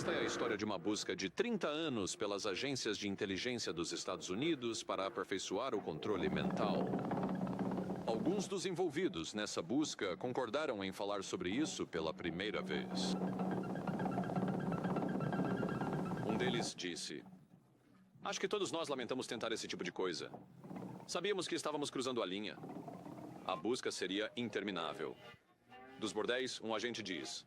Esta é a história de uma busca de 30 anos pelas agências de inteligência dos Estados Unidos para aperfeiçoar o controle mental. Alguns dos envolvidos nessa busca concordaram em falar sobre isso pela primeira vez. Um deles disse: "Acho que todos nós lamentamos tentar esse tipo de coisa. Sabíamos que estávamos cruzando a linha. A busca seria interminável." Dos bordéis, um agente diz: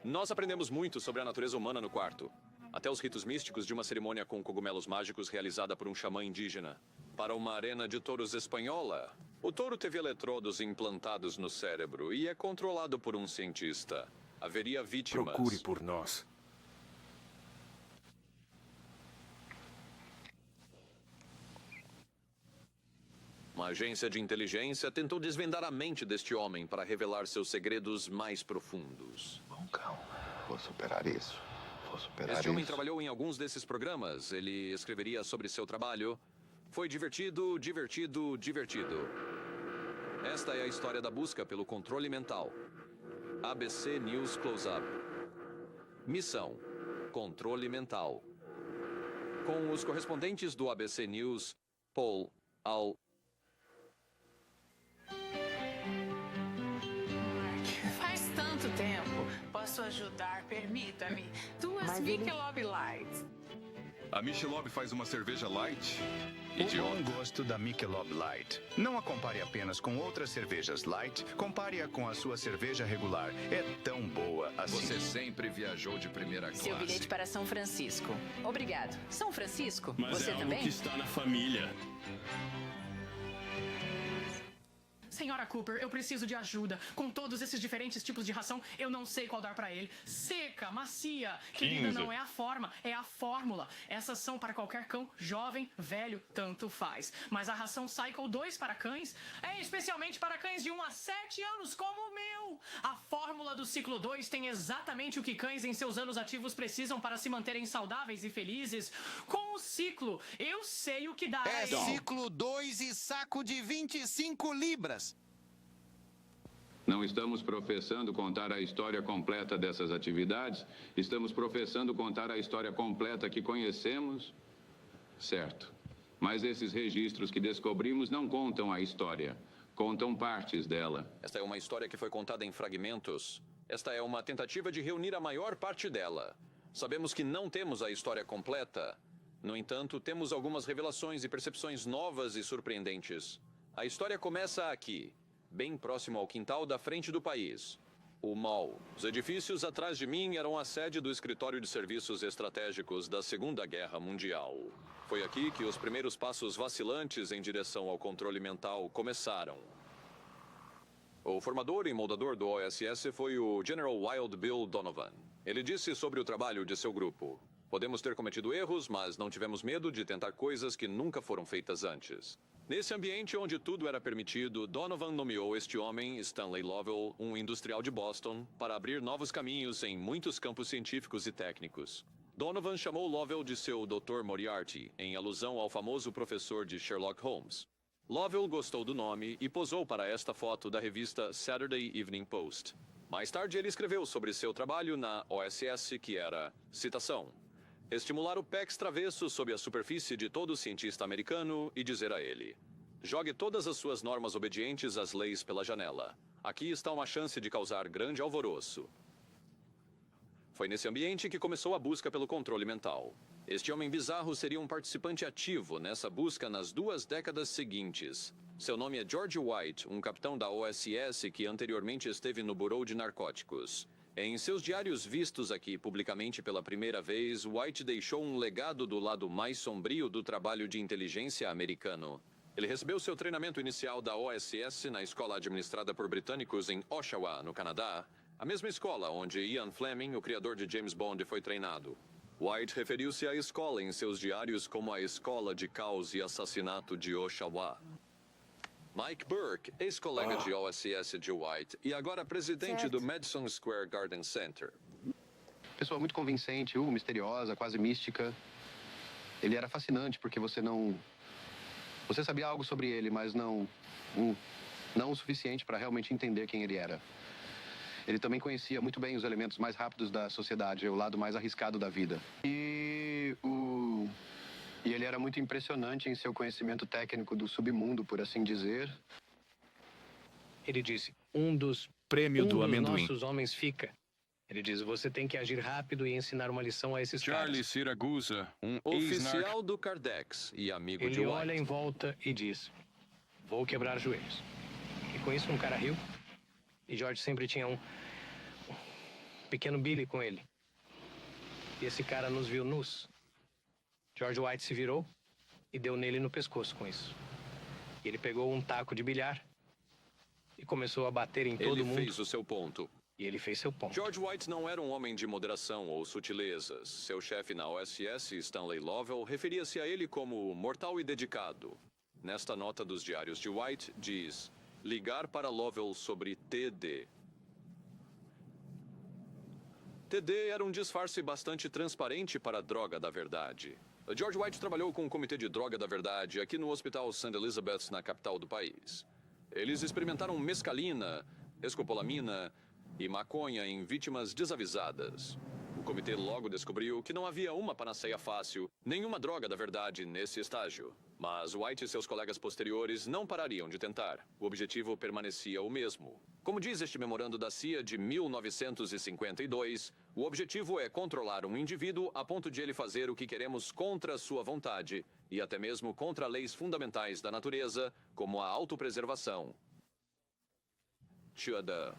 "Nós aprendemos muito sobre a natureza humana no quarto. Até os ritos místicos de uma cerimônia com cogumelos mágicos realizada por um xamã indígena. Para uma arena de touros espanhola, o touro teve eletrodos implantados no cérebro e é controlado por um cientista. Haveria vítimas." Procure por nós. Uma agência de inteligência tentou desvendar a mente deste homem para revelar seus segredos mais profundos. Bom, calma. Vou superar isso. Vou superar Este homem isso. trabalhou em alguns desses programas. Ele escreveria sobre seu trabalho. Foi divertido, divertido, divertido. Esta é a história da busca pelo controle mental. ABC News Close-Up. Missão: controle mental. Com os correspondentes do ABC News, Paul Al... Faz tanto tempo. Posso ajudar, permita-me. Duas Michelob Lights. A Michelob faz uma cerveja light? O Idiota. bom gosto da Michelob Light. Não a compare apenas com outras cervejas light, compare-a com a sua cerveja regular. É tão boa assim. Você sempre viajou de primeira classe. Seu bilhete para São Francisco. Obrigado. São Francisco? Mas Você é algo também? que está na família. Senhora Cooper, eu preciso de ajuda. Com todos esses diferentes tipos de ração, eu não sei qual dar pra ele. Seca, macia. Querida, 15. não é a forma, é a fórmula. Essas são para qualquer cão, jovem, velho, tanto faz. Mas a ração Cycle 2 para cães é especialmente para cães de 1 a 7 anos, como o meu. A fórmula do ciclo 2 tem exatamente o que cães em seus anos ativos precisam para se manterem saudáveis e felizes. Com o ciclo, eu sei o que dá a ele. Ciclo 2 e saco de 25 libras. Não estamos professando contar a história completa dessas atividades, estamos professando contar a história completa que conhecemos, certo. Mas esses registros que descobrimos não contam a história, contam partes dela. Esta é uma história que foi contada em fragmentos. Esta é uma tentativa de reunir a maior parte dela. Sabemos que não temos a história completa. No entanto, temos algumas revelações e percepções novas e surpreendentes. A história começa aqui, bem próximo ao quintal da frente do país. O mall. Os edifícios atrás de mim eram a sede do Escritório de Serviços Estratégicos da Segunda Guerra Mundial. Foi aqui que os primeiros passos vacilantes em direção ao controle mental começaram. O formador e moldador do OSS foi o General Wild Bill Donovan. Ele disse sobre o trabalho de seu grupo: "Podemos ter cometido erros, mas não tivemos medo de tentar coisas que nunca foram feitas antes." Nesse ambiente onde tudo era permitido, Donovan nomeou este homem, Stanley Lovell, um industrial de Boston, para abrir novos caminhos em muitos campos científicos e técnicos. Donovan chamou Lovell de seu Dr. Moriarty, em alusão ao famoso professor de Sherlock Holmes. Lovell gostou do nome e posou para esta foto da revista Saturday Evening Post. Mais tarde ele escreveu sobre seu trabalho na OSS, que era, citação: "Estimular o PEX travesso sob a superfície de todo cientista americano e dizer a ele: jogue todas as suas normas obedientes às leis pela janela. Aqui está uma chance de causar grande alvoroço." Foi nesse ambiente que começou a busca pelo controle mental. Este homem bizarro seria um participante ativo nessa busca nas 2 décadas seguintes. Seu nome é George White, um capitão da OSS que anteriormente esteve no Bureau de Narcóticos. Em seus diários vistos aqui publicamente pela primeira vez, White deixou um legado do lado mais sombrio do trabalho de inteligência americano. Ele recebeu seu treinamento inicial da OSS na escola administrada por britânicos em Oshawa, no Canadá, a mesma escola onde Ian Fleming, o criador de James Bond, foi treinado. White referiu-se à escola em seus diários como a Escola de Caos e Assassinato de Oshawa. Mike Burke, ex-colega de OSS de White e agora presidente do Madison Square Garden Center. Pessoa muito convincente, misteriosa, quase mística. Ele era fascinante porque você sabia algo sobre ele, mas não o suficiente para realmente entender quem ele era. Ele também conhecia muito bem os elementos mais rápidos da sociedade, o lado mais arriscado da vida. E ele era muito impressionante em seu conhecimento técnico do submundo, por assim dizer. Ele disse, um dos nossos homens fica. Ele diz, você tem que agir rápido e ensinar uma lição a esses Charlie caras. Siragusa, um Oficial do Cardex e amigo de Ele White. olha em volta e diz, vou quebrar joelhos. E com isso um cara riu. E George sempre tinha um pequeno Billy com ele. E esse cara nos viu nus. George White se virou e deu nele no pescoço com isso. E ele pegou um taco de bilhar e começou a bater em todo mundo. Ele fez o seu ponto. E ele fez seu ponto. George White não era um homem de moderação ou sutilezas. Seu chefe na OSS, Stanley Lovell, referia-se a ele como mortal e dedicado. Nesta nota dos diários de White, diz: ligar para Lovell sobre TD. TD era um disfarce bastante transparente para a droga da verdade. George White trabalhou com o Comitê de Droga da Verdade aqui no Hospital St. Elizabeth, na capital do país. Eles experimentaram mescalina, escopolamina e maconha em vítimas desavisadas. O comitê logo descobriu que não havia uma panaceia fácil, nenhuma droga da verdade nesse estágio. Mas White e seus colegas posteriores não parariam de tentar. O objetivo permanecia o mesmo. Como diz este memorando da CIA de 1952, o objetivo é controlar um indivíduo a ponto de ele fazer o que queremos contra sua vontade e até mesmo contra leis fundamentais da natureza, como a autopreservação. Tchada.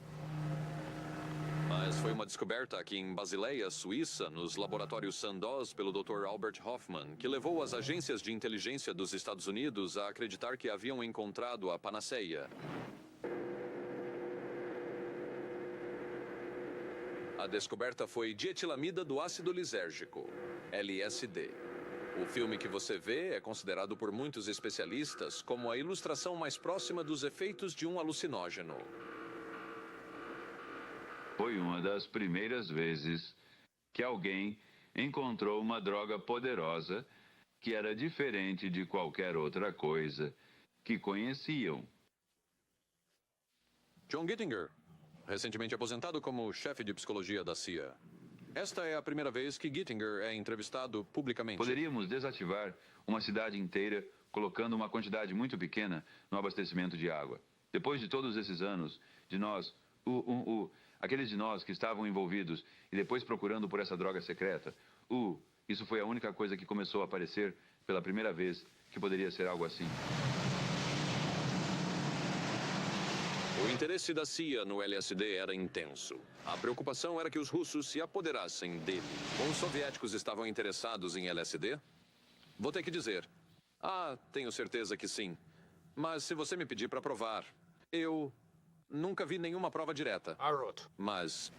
Mas foi uma descoberta aqui em Basileia, Suíça, nos laboratórios Sandoz, pelo Dr. Albert Hoffman, que levou as agências de inteligência dos Estados Unidos a acreditar que haviam encontrado a panaceia. A descoberta foi dietilamida do ácido lisérgico, LSD. O filme que você vê é considerado por muitos especialistas como a ilustração mais próxima dos efeitos de um alucinógeno. Foi uma das primeiras vezes que alguém encontrou uma droga poderosa que era diferente de qualquer outra coisa que conheciam. John Gittinger, recentemente aposentado como chefe de psicologia da CIA. Esta é a primeira vez que Gittinger é entrevistado publicamente. Poderíamos desativar uma cidade inteira colocando uma quantidade muito pequena no abastecimento de água. Depois de todos esses anos, de nós, aqueles de nós que estavam envolvidos e depois procurando por essa droga secreta, isso foi a única coisa que começou a aparecer pela primeira vez que poderia ser algo assim. O interesse da CIA no LSD era intenso. A preocupação era que os russos se apoderassem dele. Os soviéticos estavam interessados em LSD? Vou ter que dizer. Tenho certeza que sim. Mas se você me pedir para provar, eu nunca vi nenhuma prova direta. Mas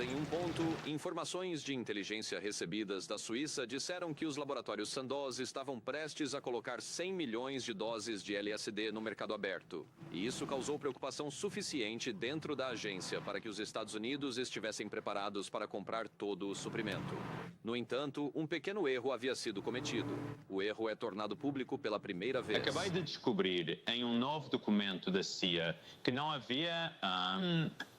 em um ponto, informações de inteligência recebidas da Suíça disseram que os laboratórios Sandoz estavam prestes a colocar 100 milhões de doses de LSD no mercado aberto. E isso causou preocupação suficiente dentro da agência para que os Estados Unidos estivessem preparados para comprar todo o suprimento. No entanto, um pequeno erro havia sido cometido. O erro é tornado público pela primeira vez. Acabei de descobrir em um novo documento da CIA que não havia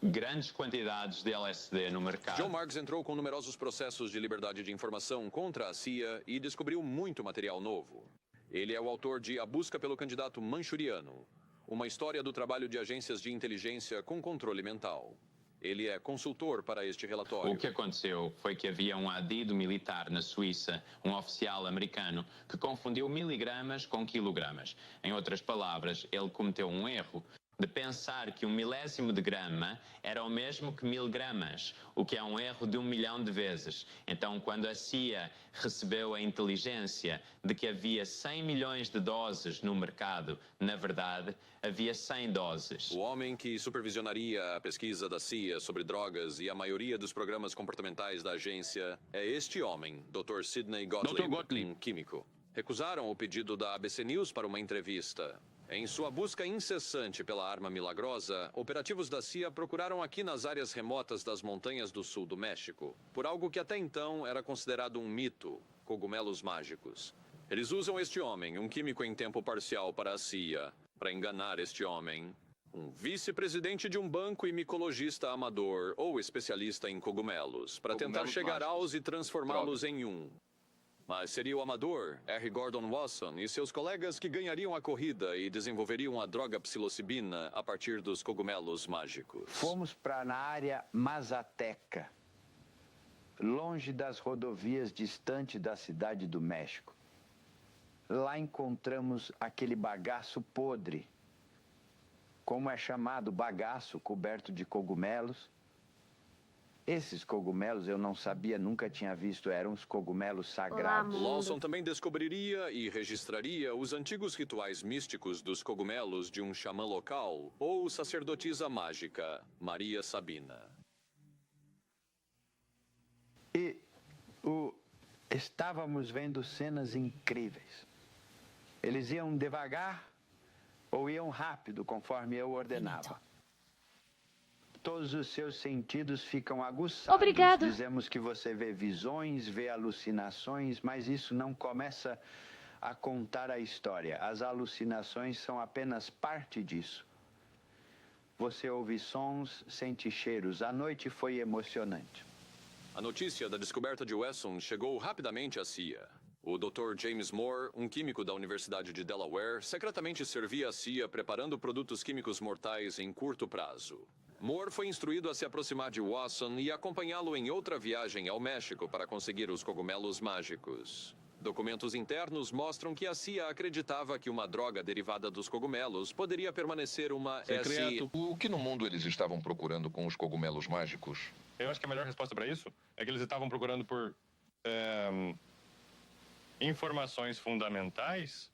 grandes quantidades de LSD no mercado. John Marks entrou com numerosos processos de liberdade de informação contra a CIA e descobriu muito material novo. Ele é o autor de A Busca pelo Candidato Manchuriano, uma história do trabalho de agências de inteligência com controle mental. Ele é consultor para este relatório. O que aconteceu foi que havia um adido militar na Suíça, um oficial americano, que confundiu miligramas com quilogramas. Em outras palavras, ele cometeu um erro de pensar que 1 milésimo de grama era o mesmo que 1000 gramas, o que é um erro de 1 milhão de vezes. Então, quando a CIA recebeu a inteligência de que havia 100 milhões de doses no mercado, na verdade, havia 100 doses. O homem que supervisionaria a pesquisa da CIA sobre drogas e a maioria dos programas comportamentais da agência é este homem, Dr. Sidney Gottlieb, um químico. Recusaram o pedido da ABC News para uma entrevista. Em sua busca incessante pela arma milagrosa, operativos da CIA procuraram aqui nas áreas remotas das montanhas do sul do México, por algo que até então era considerado um mito, cogumelos mágicos. Eles usam este homem, um químico em tempo parcial para a CIA, para enganar este homem. Um vice-presidente de um banco e micologista amador ou especialista em cogumelos, para tentar Cogumelos chegar mágicos. aos e transformá-los em um. Mas seria o amador, R. Gordon Wasson, e seus colegas que ganhariam a corrida e desenvolveriam a droga psilocibina a partir dos cogumelos mágicos. Fomos para na área Mazateca, longe das rodovias distantes da cidade do México. Lá encontramos aquele bagaço podre, como é chamado, bagaço coberto de cogumelos. Esses cogumelos eu não sabia, nunca tinha visto, eram os cogumelos sagrados. Lawson também descobriria e registraria os antigos rituais místicos dos cogumelos de um xamã local ou sacerdotisa mágica, Maria Sabina. E estávamos vendo cenas incríveis. Eles iam devagar ou iam rápido, conforme eu ordenava. Todos os seus sentidos ficam aguçados. Obrigado. Dizemos que você vê visões, vê alucinações, mas isso não começa a contar a história. As alucinações são apenas parte disso. Você ouve sons, sente cheiros. A noite foi emocionante. A notícia da descoberta de Wesson chegou rapidamente à CIA. O Dr. James Moore, um químico da Universidade de Delaware, secretamente servia a CIA preparando produtos químicos mortais em curto prazo. Moore foi instruído a se aproximar de Wasson e acompanhá-lo em outra viagem ao México para conseguir os cogumelos mágicos. Documentos internos mostram que a CIA acreditava que uma droga derivada dos cogumelos poderia permanecer uma Secreto. O que no mundo eles estavam procurando com os cogumelos mágicos? Eu acho que a melhor resposta para isso é que eles estavam procurando por informações fundamentais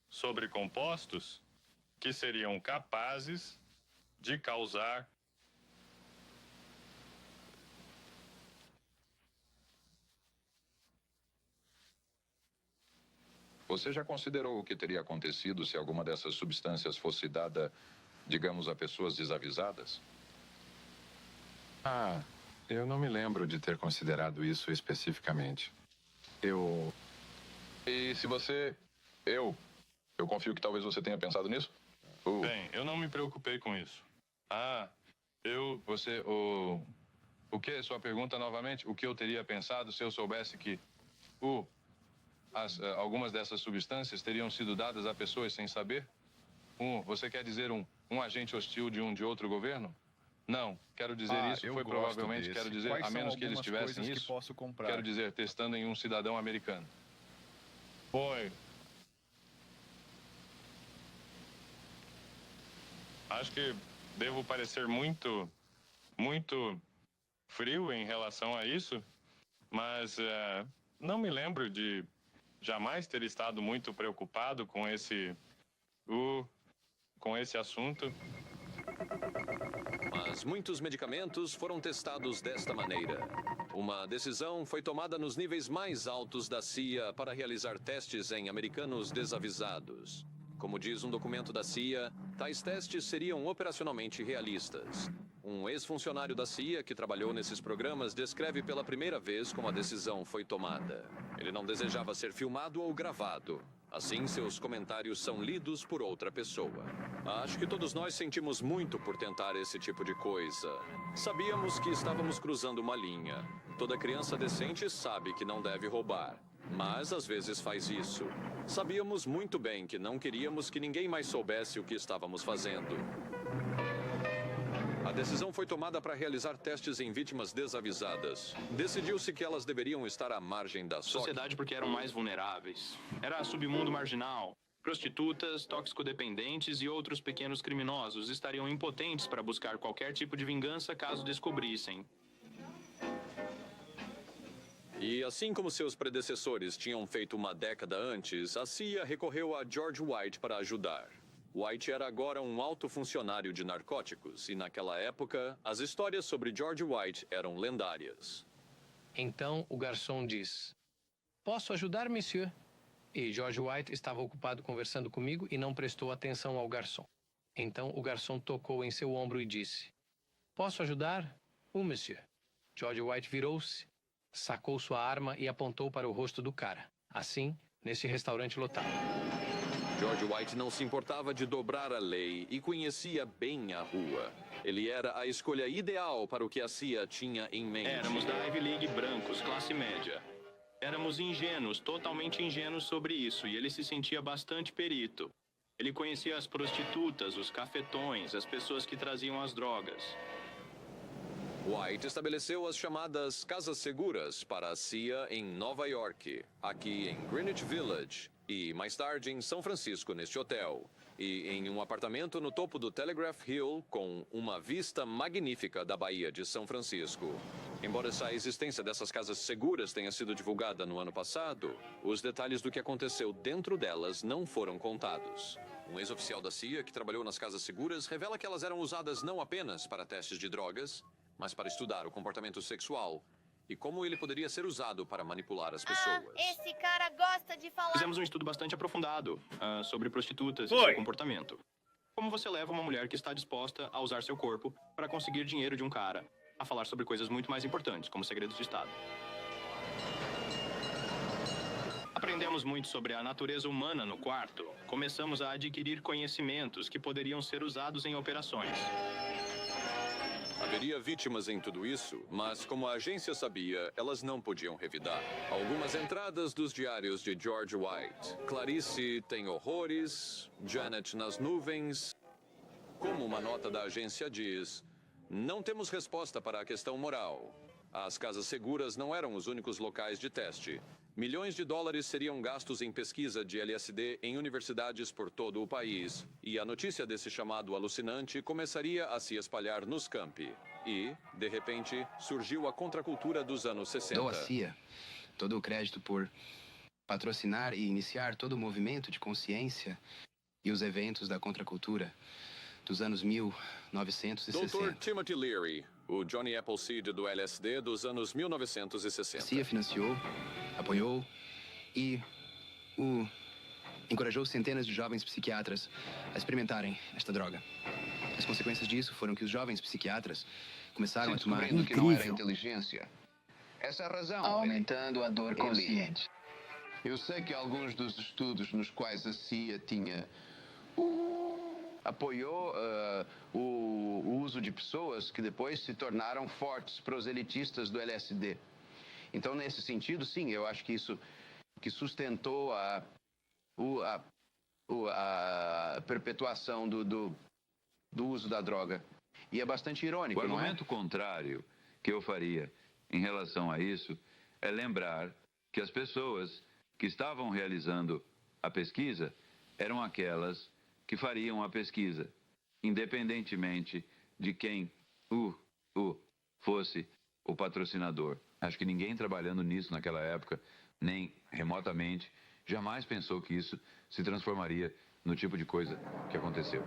sobre compostos que seriam capazes de causar Você já considerou o que teria acontecido se alguma dessas substâncias fosse dada, digamos, a pessoas desavisadas? Eu não me lembro de ter considerado isso especificamente. E se você... Eu confio que talvez você tenha pensado nisso? Bem, eu não me preocupei com isso. O que? Sua pergunta novamente? O que eu teria pensado se eu soubesse que algumas dessas substâncias teriam sido dadas a pessoas sem saber? Você quer dizer um agente hostil de outro governo? Não, quero dizer isso foi provavelmente, quero dizer, a menos que eles tivessem isso, quero dizer, testando em um cidadão americano. Foi. Acho que devo parecer muito frio em relação a isso, mas não me lembro de jamais ter estado muito preocupado com esse assunto. Mas muitos medicamentos foram testados desta maneira. Uma decisão foi tomada nos níveis mais altos da CIA para realizar testes em americanos desavisados. Como diz um documento da CIA, tais testes seriam operacionalmente realistas. Um ex-funcionário da CIA que trabalhou nesses programas descreve pela primeira vez como a decisão foi tomada. Ele não desejava ser filmado ou gravado. Assim, seus comentários são lidos por outra pessoa. Acho que todos nós sentimos muito por tentar esse tipo de coisa. Sabíamos que estávamos cruzando uma linha. Toda criança decente sabe que não deve roubar, mas às vezes faz isso. Sabíamos muito bem que não queríamos que ninguém mais soubesse o que estávamos fazendo. A decisão foi tomada para realizar testes em vítimas desavisadas. Decidiu-se que elas deveriam estar à margem da sociedade porque eram mais vulneráveis. Era submundo marginal. Prostitutas, toxicodependentes e outros pequenos criminosos estariam impotentes para buscar qualquer tipo de vingança caso descobrissem. E assim como seus predecessores tinham feito uma década antes, a CIA recorreu a George White para ajudar. White era agora um alto funcionário de narcóticos e, naquela época, as histórias sobre George White eram lendárias. Então o garçom diz: "Posso ajudar, monsieur?" E George White estava ocupado conversando comigo e não prestou atenção ao garçom. Então o garçom tocou em seu ombro e disse: "Posso ajudar? Monsieur." George White virou-se, sacou sua arma e apontou para o rosto do cara. Assim, nesse restaurante lotado. George White não se importava de dobrar a lei e conhecia bem a rua. Ele era a escolha ideal para o que a CIA tinha em mente. Éramos da Ivy League brancos, classe média. Éramos ingênuos, totalmente ingênuos sobre isso, e ele se sentia bastante perito. Ele conhecia as prostitutas, os cafetões, as pessoas que traziam as drogas. White estabeleceu as chamadas Casas Seguras para a CIA em Nova York, aqui em Greenwich Village e, mais tarde, em São Francisco, neste hotel. E em um apartamento no topo do Telegraph Hill, com uma vista magnífica da Baía de São Francisco. Embora a existência dessas casas seguras tenha sido divulgada no ano passado, os detalhes do que aconteceu dentro delas não foram contados. Um ex-oficial da CIA que trabalhou nas casas seguras revela que elas eram usadas não apenas para testes de drogas, mas para estudar o comportamento sexual e como ele poderia ser usado para manipular as pessoas. Esse cara gosta de falar... Fizemos um estudo bastante aprofundado sobre prostitutas e seu comportamento. Como você leva uma mulher que está disposta a usar seu corpo para conseguir dinheiro de um cara a falar sobre coisas muito mais importantes, como segredos de Estado. Aprendemos muito sobre a natureza humana no quarto. Começamos a adquirir conhecimentos que poderiam ser usados em operações. Haveria vítimas em tudo isso, mas como a agência sabia, elas não podiam revidar. Algumas entradas dos diários de George White. Clarice tem horrores, Janet nas nuvens. Como uma nota da agência diz, não temos resposta para a questão moral. As casas seguras não eram os únicos locais de teste. Milhões de dólares seriam gastos em pesquisa de LSD em universidades por todo o país. E a notícia desse chamado alucinante começaria a se espalhar nos campi. E, de repente, surgiu a contracultura dos anos 60. Dou à CIA todo o crédito por patrocinar e iniciar todo o movimento de consciência e os eventos da contracultura dos anos 1960. Dr. Timothy Leary, o Johnny Appleseed do LSD dos anos 1960. A CIA financiou, apoiou e encorajou centenas de jovens psiquiatras a experimentarem esta droga. As consequências disso foram que os jovens psiquiatras começaram a tomar... que não era inteligência. Essa é a razão. Aumentando a dor consciente. Eu sei que alguns dos estudos nos quais a CIA tinha... apoiou o uso de pessoas que depois se tornaram fortes proselitistas do LSD. Então, nesse sentido, sim, eu acho que isso que sustentou a perpetuação do uso da droga. E é bastante irônico, não é? O argumento contrário que eu faria em relação a isso é lembrar que as pessoas que estavam realizando a pesquisa eram aquelas que fariam a pesquisa, independentemente de quem fosse o patrocinador. Acho que ninguém trabalhando nisso naquela época, nem remotamente, jamais pensou que isso se transformaria no tipo de coisa que aconteceu.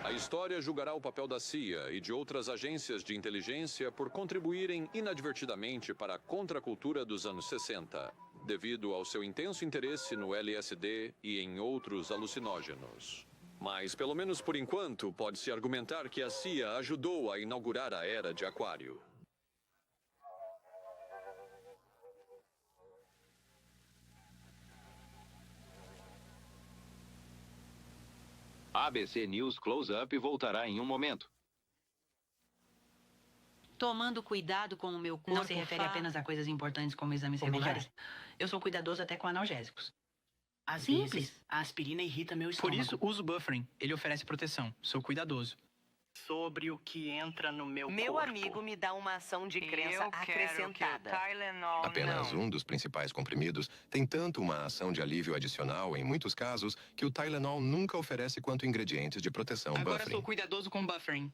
A história julgará o papel da CIA e de outras agências de inteligência por contribuírem inadvertidamente para a contracultura dos anos 60, devido ao seu intenso interesse no LSD e em outros alucinógenos. Mas, pelo menos por enquanto, pode-se argumentar que a CIA ajudou a inaugurar a Era de Aquário. ABC News Close-Up voltará em um momento. Tomando cuidado com o meu corpo... Não se refere apenas a coisas importantes como exames regulares. Eu sou cuidadoso até com analgésicos. Às Simples. vezes, a aspirina irrita meu Por estômago. isso, uso Buffering. Ele oferece proteção. Sou cuidadoso. Sobre o que entra no meu Meu corpo. amigo me dá uma ação de crença acrescentada. Apenas um dos principais comprimidos tem tanto uma ação de alívio adicional, em muitos casos, que o Tylenol nunca oferece quanto ingredientes de proteção Agora Buffering. sou cuidadoso com Buffering.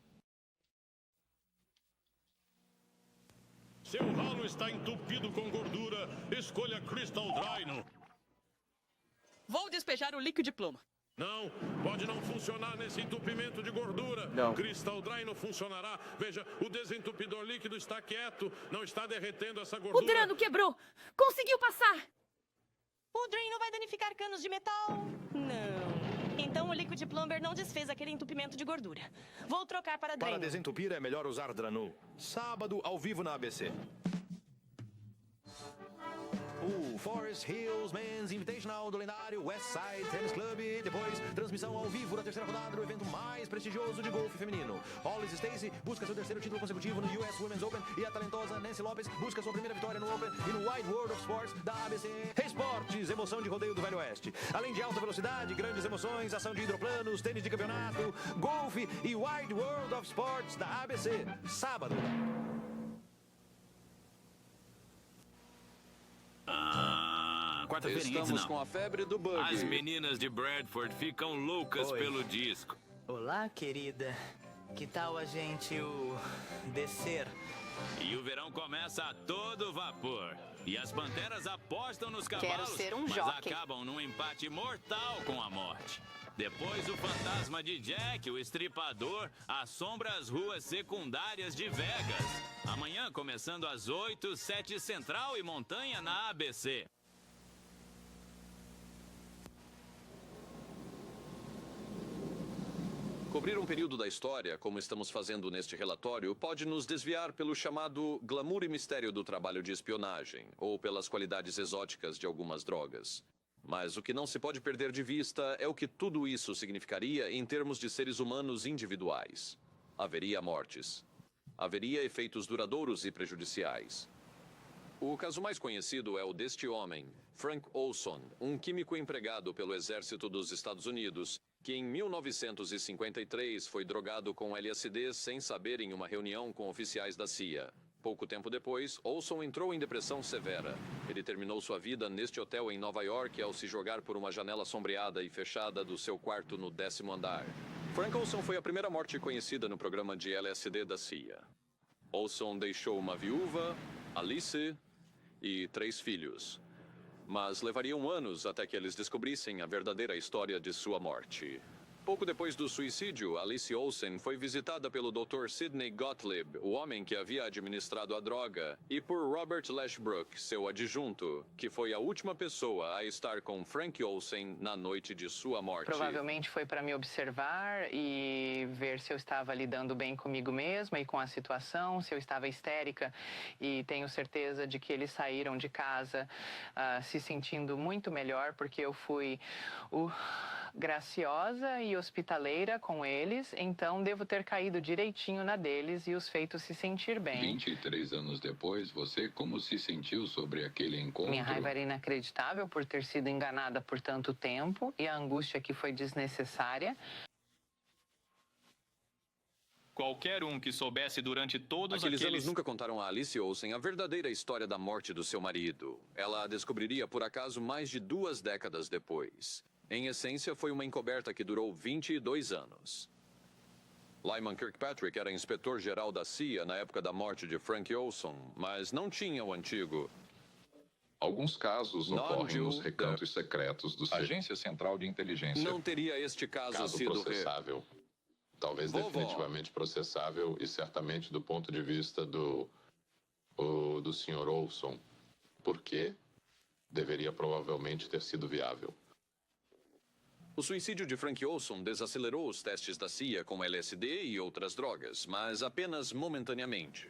Seu ralo está entupido com gordura. Escolha Crystal Dryno. Vou despejar o líquido de pluma. Não, pode não funcionar nesse entupimento de gordura. Não. Crystal Dryno funcionará. Veja, o desentupidor líquido está quieto. Não está derretendo essa gordura. O drano quebrou! Conseguiu passar! O drain não vai danificar canos de metal? Não. Então o Liquid Plumber não desfez aquele entupimento de gordura. Vou trocar para drain. Para desentupir é melhor usar Dranu. Sábado, ao vivo na ABC. o Forest Hills Men's Invitational do lendário Westside Tennis Club. Depois, transmissão ao vivo da terceira rodada do evento mais prestigioso de golfe feminino. Hollis Stacy busca seu terceiro título consecutivo no US Women's Open e a talentosa Nancy Lopes busca sua primeira vitória no Open e no Wide World of Sports da ABC. Esportes, emoção de rodeio do Velho Oeste. Além de alta velocidade, grandes emoções, ação de hidroplanos, tênis de campeonato, golfe e Wide World of Sports da ABC. Sábado. Quarta-feira, estamos com a febre do bug. As meninas de Bradford ficam loucas pelo disco. Olá, querida. Que tal a gente descer? E o verão começa a todo vapor. E as panteras apostam nos cavalos, ser um mas jockey. acabam num empate mortal com a morte. Depois, o fantasma de Jack, o estripador, assombra as ruas secundárias de Vegas. Amanhã, começando às 8, 7 Central e Montanha na ABC. Cobrir um período da história, como estamos fazendo neste relatório, pode nos desviar pelo chamado glamour e mistério do trabalho de espionagem, ou pelas qualidades exóticas de algumas drogas. Mas o que não se pode perder de vista é o que tudo isso significaria em termos de seres humanos individuais. Haveria mortes. Haveria efeitos duradouros e prejudiciais. O caso mais conhecido é o deste homem, Frank Olson, um químico empregado pelo Exército dos Estados Unidos, que em 1953 foi drogado com LSD sem saber em uma reunião com oficiais da CIA. Pouco tempo depois, Olson entrou em depressão severa. Ele terminou sua vida neste hotel em Nova York ao se jogar por uma janela sombreada e fechada do seu quarto no 10º andar. Frank Olson foi a primeira morte conhecida no programa de LSD da CIA. Olson deixou uma viúva, Alice, e 3 filhos. Mas levariam anos até que eles descobrissem a verdadeira história de sua morte. Pouco depois do suicídio, Alice Olsen foi visitada pelo Dr. Sidney Gottlieb, o homem que havia administrado a droga, e por Robert Lashbrook, seu adjunto, que foi a última pessoa a estar com Frank Olsen na noite de sua morte. Provavelmente foi para me observar e ver se eu estava lidando bem comigo mesma e com a situação, se eu estava histérica. E tenho certeza de que eles saíram de casa se sentindo muito melhor, porque eu fui graciosa e hospitaleira com eles, então devo ter caído direitinho na deles e os feito se sentir bem. 23 anos depois, você como se sentiu sobre aquele encontro? Minha raiva era inacreditável por ter sido enganada por tanto tempo e a angústia que foi desnecessária. Qualquer um que soubesse durante todos Aqueles aqueles anos nunca contaram a Alice Olsen a verdadeira história da morte do seu marido. Ela a descobriria, por acaso, mais de 2 décadas depois. Em essência, foi uma encoberta que durou 22 anos. Lyman Kirkpatrick era inspetor-geral da CIA na época da morte de Frank Olson, mas não tinha o antigo. Alguns casos ocorrem nos recantos secretos do Agência Central de Inteligência. Não teria este caso sido processável. Talvez definitivamente processável e certamente do ponto de vista do Sr. Olson. Por quê? Deveria provavelmente ter sido viável. O suicídio de Frank Olson desacelerou os testes da CIA com LSD e outras drogas, mas apenas momentaneamente.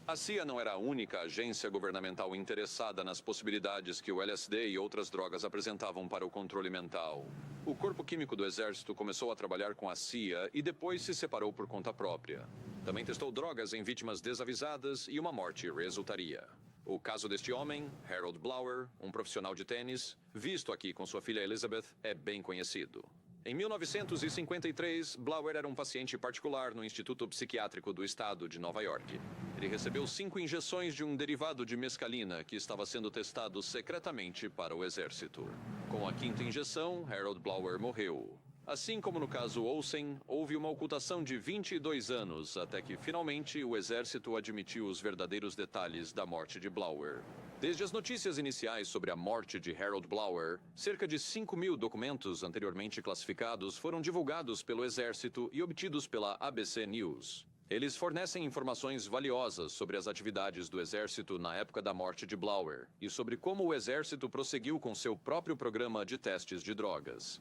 A CIA não era a única agência governamental interessada nas possibilidades que o LSD e outras drogas apresentavam para o controle mental. O corpo químico do Exército começou a trabalhar com a CIA e depois se separou por conta própria. Também testou drogas em vítimas desavisadas e uma morte resultaria. O caso deste homem, Harold Blower, um profissional de tênis, visto aqui com sua filha Elizabeth, é bem conhecido. Em 1953, Blower era um paciente particular no Instituto Psiquiátrico do Estado de Nova York. Ele recebeu 5 injeções de um derivado de mescalina que estava sendo testado secretamente para o exército. Com a 5ª injeção, Harold Blower morreu. Assim como no caso Olsen, houve uma ocultação de 22 anos até que, finalmente, o exército admitiu os verdadeiros detalhes da morte de Blower. Desde as notícias iniciais sobre a morte de Harold Blower, cerca de 5.000 documentos anteriormente classificados foram divulgados pelo exército e obtidos pela ABC News. Eles fornecem informações valiosas sobre as atividades do exército na época da morte de Blower e sobre como o exército prosseguiu com seu próprio programa de testes de drogas.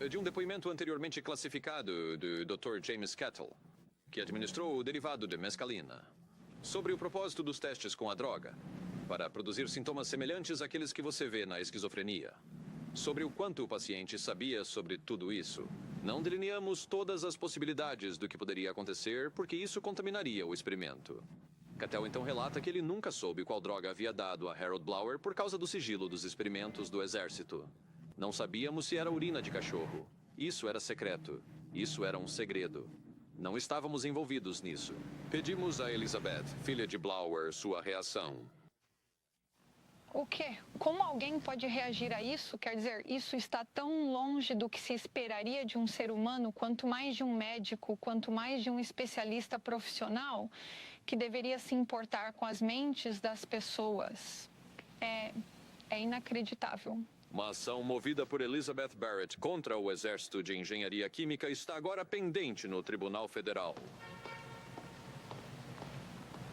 De um depoimento anteriormente classificado do Dr. James Kettle, que administrou o derivado de mescalina. Sobre o propósito dos testes com a droga. para produzir sintomas semelhantes àqueles que você vê na esquizofrenia. Sobre o quanto o paciente sabia sobre tudo isso, não delineamos todas as possibilidades do que poderia acontecer, porque isso contaminaria o experimento. Cattell então relata que ele nunca soube qual droga havia dado a Harold Blower por causa do sigilo dos experimentos do exército. Não sabíamos se era urina de cachorro. Isso era secreto. Isso era um segredo. Não estávamos envolvidos nisso. Pedimos a Elizabeth, filha de Blower, sua reação. O quê? Como alguém pode reagir a isso? Quer dizer, isso está tão longe do que se esperaria de um ser humano, quanto mais de um médico, quanto mais de um especialista profissional, que deveria se importar com as mentes das pessoas. É inacreditável. Uma ação movida por Elizabeth Barrett contra o Exército de Engenharia Química está agora pendente no Tribunal Federal.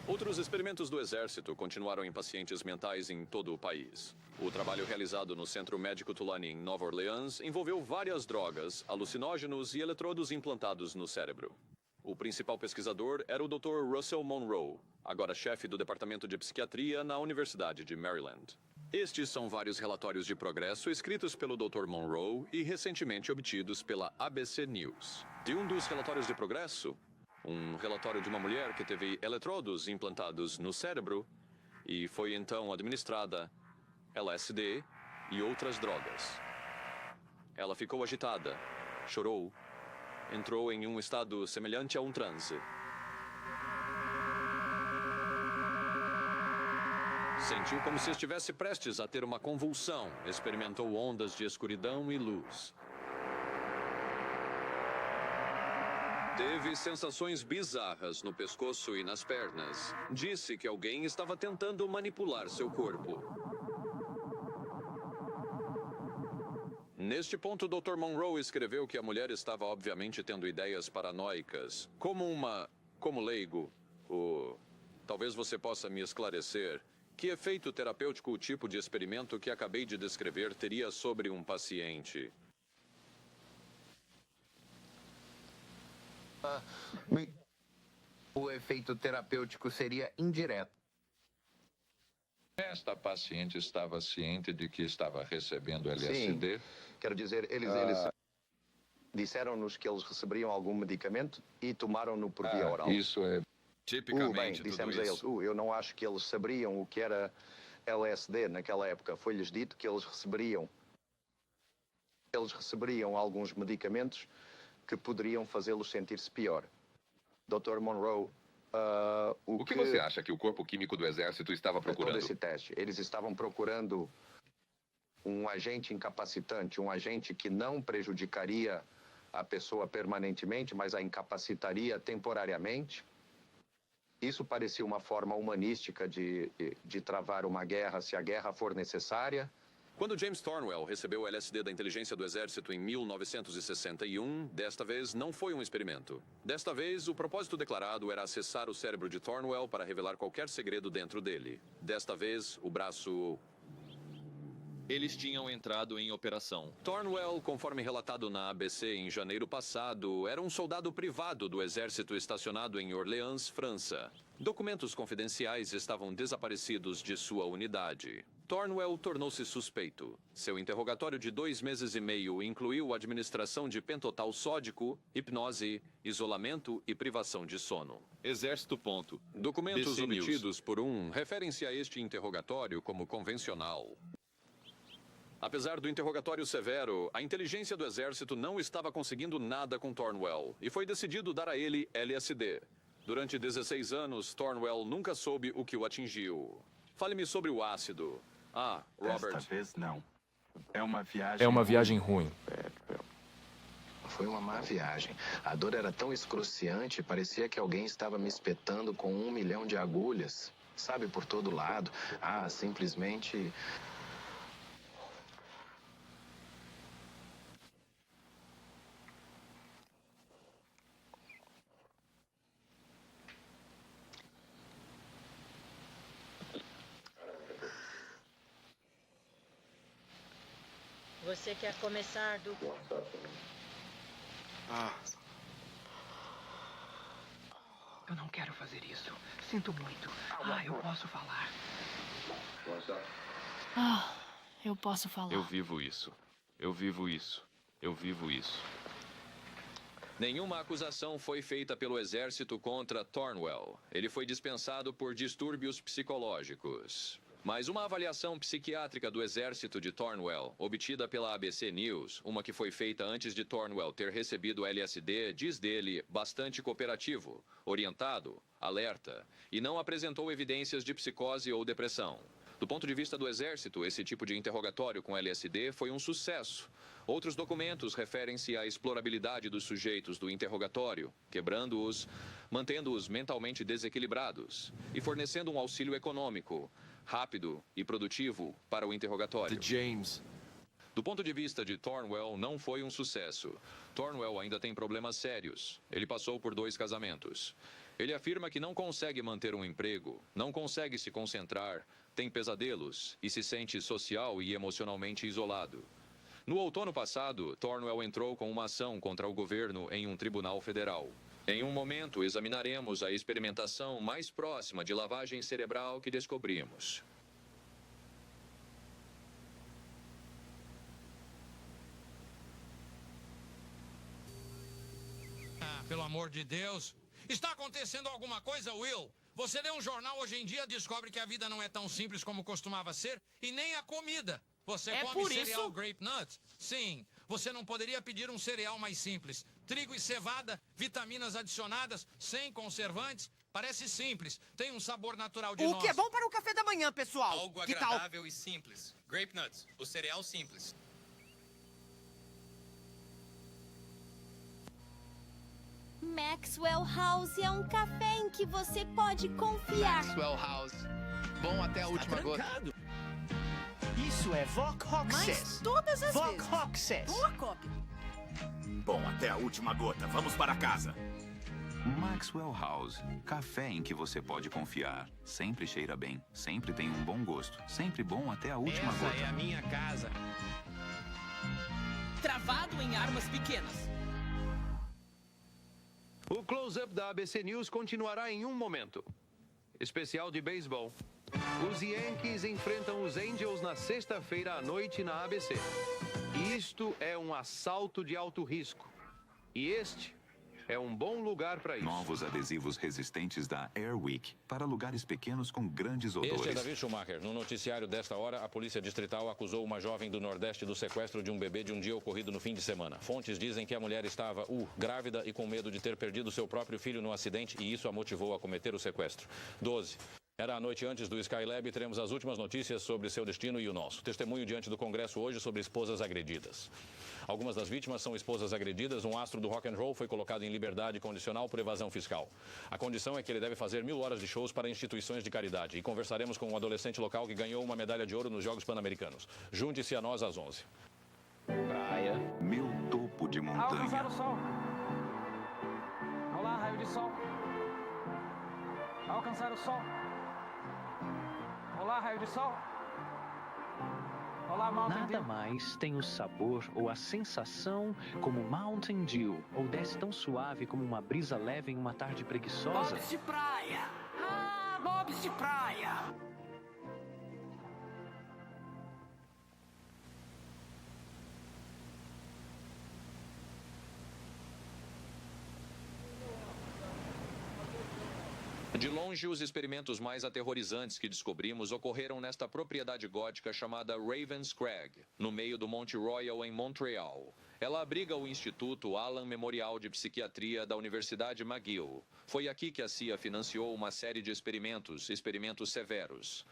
Outros experimentos do Exército continuaram em pacientes mentais em todo o país. O trabalho realizado no Centro Médico Tulane, em Nova Orleans, envolveu várias drogas, alucinógenos e eletrodos implantados no cérebro. O principal pesquisador era o Dr. Russell Monroe, agora chefe do Departamento de Psiquiatria na Universidade de Maryland. Estes são vários relatórios de progresso escritos pelo Dr. Monroe e recentemente obtidos pela ABC News. De um dos relatórios de progresso, um relatório de uma mulher que teve eletrodos implantados no cérebro e foi então administrada LSD e outras drogas. Ela ficou agitada, chorou, entrou em um estado semelhante a um transe. Sentiu como se estivesse prestes a ter uma convulsão, experimentou ondas de escuridão e luz. Teve sensações bizarras no pescoço e nas pernas. Disse que alguém estava tentando manipular seu corpo. Neste ponto, Dr. Monroe escreveu que a mulher estava obviamente tendo ideias paranoicas. Como leigo, talvez você possa me esclarecer, que efeito terapêutico o tipo de experimento que acabei de descrever teria sobre um paciente? O efeito terapêutico seria indireto. Esta paciente estava ciente de que estava recebendo LSD? Sim. Quero dizer, eles disseram-nos que eles receberiam algum medicamento e tomaram-no por via oral. Isso é tipicamente dissemos a eles, eu não acho que eles saberiam o que era LSD naquela época. Foi-lhes dito que eles receberiam alguns medicamentos que poderiam fazê-los sentir-se pior. Dr. Monroe, o que você acha que o corpo químico do Exército estava procurando? Todo esse teste. Eles estavam procurando um agente incapacitante, um agente que não prejudicaria a pessoa permanentemente, mas a incapacitaria temporariamente. Isso parecia uma forma humanística de travar uma guerra, se a guerra for necessária. Quando James Thornwell recebeu o LSD da inteligência do Exército em 1961, desta vez não foi um experimento. Desta vez, o propósito declarado era acessar o cérebro de Thornwell para revelar qualquer segredo dentro dele. Desta vez, o braço... Eles tinham entrado em operação. Thornwell, conforme relatado na ABC em janeiro passado, era um soldado privado do exército estacionado em Orleans, França. Documentos confidenciais estavam desaparecidos de sua unidade. Thornwell tornou-se suspeito. Seu interrogatório de 2 meses e meio incluiu a administração de pentotal sódico, hipnose, isolamento e privação de sono. Exército. Documentos BC obtidos por referem-se a este interrogatório como convencional. Apesar do interrogatório severo, a inteligência do Exército não estava conseguindo nada com Thornwell e foi decidido dar a ele LSD. Durante 16 anos, Thornwell nunca soube o que o atingiu. Fale-me sobre o ácido. Robert. Desta vez, não. É uma viagem ruim. Foi uma má viagem. A dor era tão excruciante, parecia que alguém estava me espetando com 1 milhão de agulhas. Sabe, por todo lado. Simplesmente... Você quer começar do... Eu não quero fazer isso. Sinto muito. Eu posso falar. Eu posso falar. Eu vivo isso. Eu vivo isso. Eu vivo isso. Nenhuma acusação foi feita pelo exército contra Thornwell. Ele foi dispensado por distúrbios psicológicos. Mas uma avaliação psiquiátrica do exército de Thornwell, obtida pela ABC News, uma que foi feita antes de Thornwell ter recebido LSD, diz dele bastante cooperativo, orientado, alerta, e não apresentou evidências de psicose ou depressão. Do ponto de vista do exército, esse tipo de interrogatório com LSD foi um sucesso. Outros documentos referem-se à explorabilidade dos sujeitos do interrogatório, quebrando-os, mantendo-os mentalmente desequilibrados e fornecendo um auxílio econômico, rápido e produtivo para o interrogatório. Do ponto de vista de Thornwell, não foi um sucesso. Thornwell ainda tem problemas sérios. Ele passou por 2 casamentos. Ele afirma que não consegue manter um emprego, não consegue se concentrar, tem pesadelos e se sente social e emocionalmente isolado. No outono passado, Thornwell entrou com uma ação contra o governo em um tribunal federal. Em um momento, examinaremos a experimentação mais próxima de lavagem cerebral que descobrimos. Pelo amor de Deus. Está acontecendo alguma coisa, Will? Você lê um jornal hoje em dia e descobre que a vida não é tão simples como costumava ser, e nem a comida. Você come cereal Grape Nuts? Sim. Você não poderia pedir um cereal mais simples. Trigo e cevada, vitaminas adicionadas, sem conservantes. Parece simples. Tem um sabor natural de nós. O que é bom para o café da manhã, pessoal? Algo que agradável e simples. Grape Nuts, o cereal simples. Maxwell House é um café em que você pode confiar. Maxwell House. Bom até a última gota. Isso é Voc Hoxes. Mas todas as Voc vezes. Hoxes. Boa cópia. Bom até a última gota. Vamos para casa. Maxwell House. Café em que você pode confiar. Sempre cheira bem. Sempre tem um bom gosto. Sempre bom até a última gota. Essa é a minha casa. Travado em armas pequenas. O close-up da ABC News continuará em um momento. Especial de beisebol. Os Yankees enfrentam os Angels na sexta-feira à noite na ABC. Isto é um assalto de alto risco. E este é um bom lugar para isso. Novos adesivos resistentes da Airwick para lugares pequenos com grandes odores. Este é Davi Schumacher. No noticiário desta hora, a Polícia Distrital acusou uma jovem do Nordeste do sequestro de um bebê de um dia ocorrido no fim de semana. Fontes dizem que a mulher estava, grávida e com medo de ter perdido seu próprio filho no acidente e isso a motivou a cometer o sequestro. 12. Era a noite antes do Skylab e teremos as últimas notícias sobre seu destino e o nosso. Testemunho diante do Congresso hoje sobre esposas agredidas. Algumas das vítimas são esposas agredidas. Um astro do rock and roll foi colocado em liberdade condicional por evasão fiscal. A condição é que ele deve fazer 1000 horas de shows para instituições de caridade. E conversaremos com um adolescente local que ganhou uma medalha de ouro nos Jogos Pan-Americanos. Junte-se a nós às 11. Praia. Meu topo de montanha. Alcançar o sol. Olá, raio de sol. Alcançar o sol. Olá, raio de sol. Olá, Mountain Nada mais tem o sabor ou a sensação como Mountain Dew, ou desce tão suave como uma brisa leve em uma tarde preguiçosa. Bobs de praia. Ah, Bobs de praia. De longe, os experimentos mais aterrorizantes que descobrimos ocorreram nesta propriedade gótica chamada Ravens Crag, no meio do Monte Royal, em Montreal. Ela abriga o Instituto Allen Memorial de Psiquiatria da Universidade McGill. Foi aqui que a CIA financiou uma série de experimentos severos.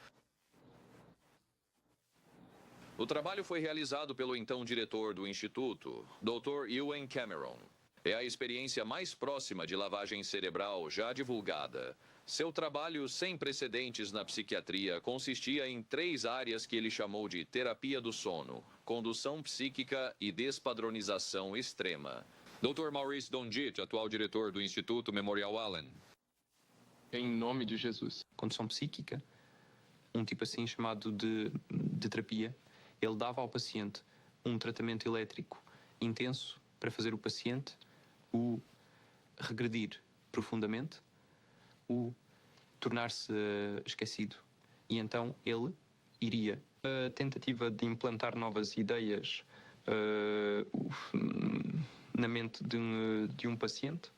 O trabalho foi realizado pelo então diretor do Instituto, Dr. Ewan Cameron. É a experiência mais próxima de lavagem cerebral já divulgada. Seu trabalho sem precedentes na psiquiatria consistia em 3 áreas que ele chamou de terapia do sono, condução psíquica e despadronização extrema. Dr. Maurice Donjit, atual diretor do Instituto Memorial Allen. Em nome de Jesus. Condução psíquica, um tipo assim chamado de terapia, ele dava ao paciente um tratamento elétrico intenso para fazer o paciente o regredir profundamente, o tornar-se esquecido E então ele iria. A tentativa de implantar novas ideias na mente de um paciente,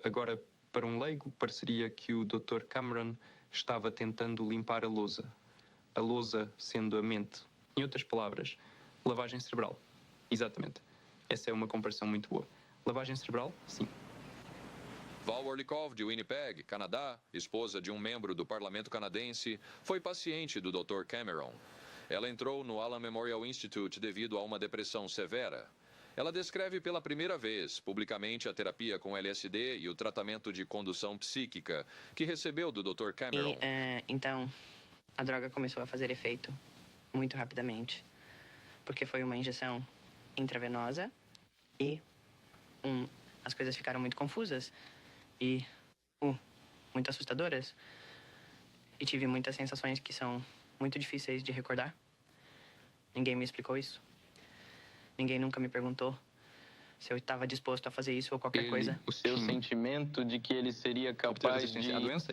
agora para um leigo, pareceria que o Dr. Cameron estava tentando limpar a lousa sendo a mente. Em outras palavras, lavagem cerebral. Exatamente. Essa é uma comparação muito boa. Lavagem cerebral, sim. Val Orlikov, de Winnipeg, Canadá, esposa de um membro do parlamento canadense, foi paciente do Dr. Cameron. Ela entrou no Allen Memorial Institute devido a uma depressão severa. Ela descreve pela primeira vez, publicamente, a terapia com LSD e o tratamento de condução psíquica que recebeu do Dr. Cameron. Então, a droga começou a fazer efeito muito rapidamente, porque foi uma injeção intravenosa e as coisas ficaram muito confusas e muito assustadoras. E tive muitas sensações que são muito difíceis de recordar. Ninguém me explicou isso. Ninguém nunca me perguntou se eu estava disposto a fazer isso ou qualquer coisa. O seu sentimento de que ele seria capaz de a doença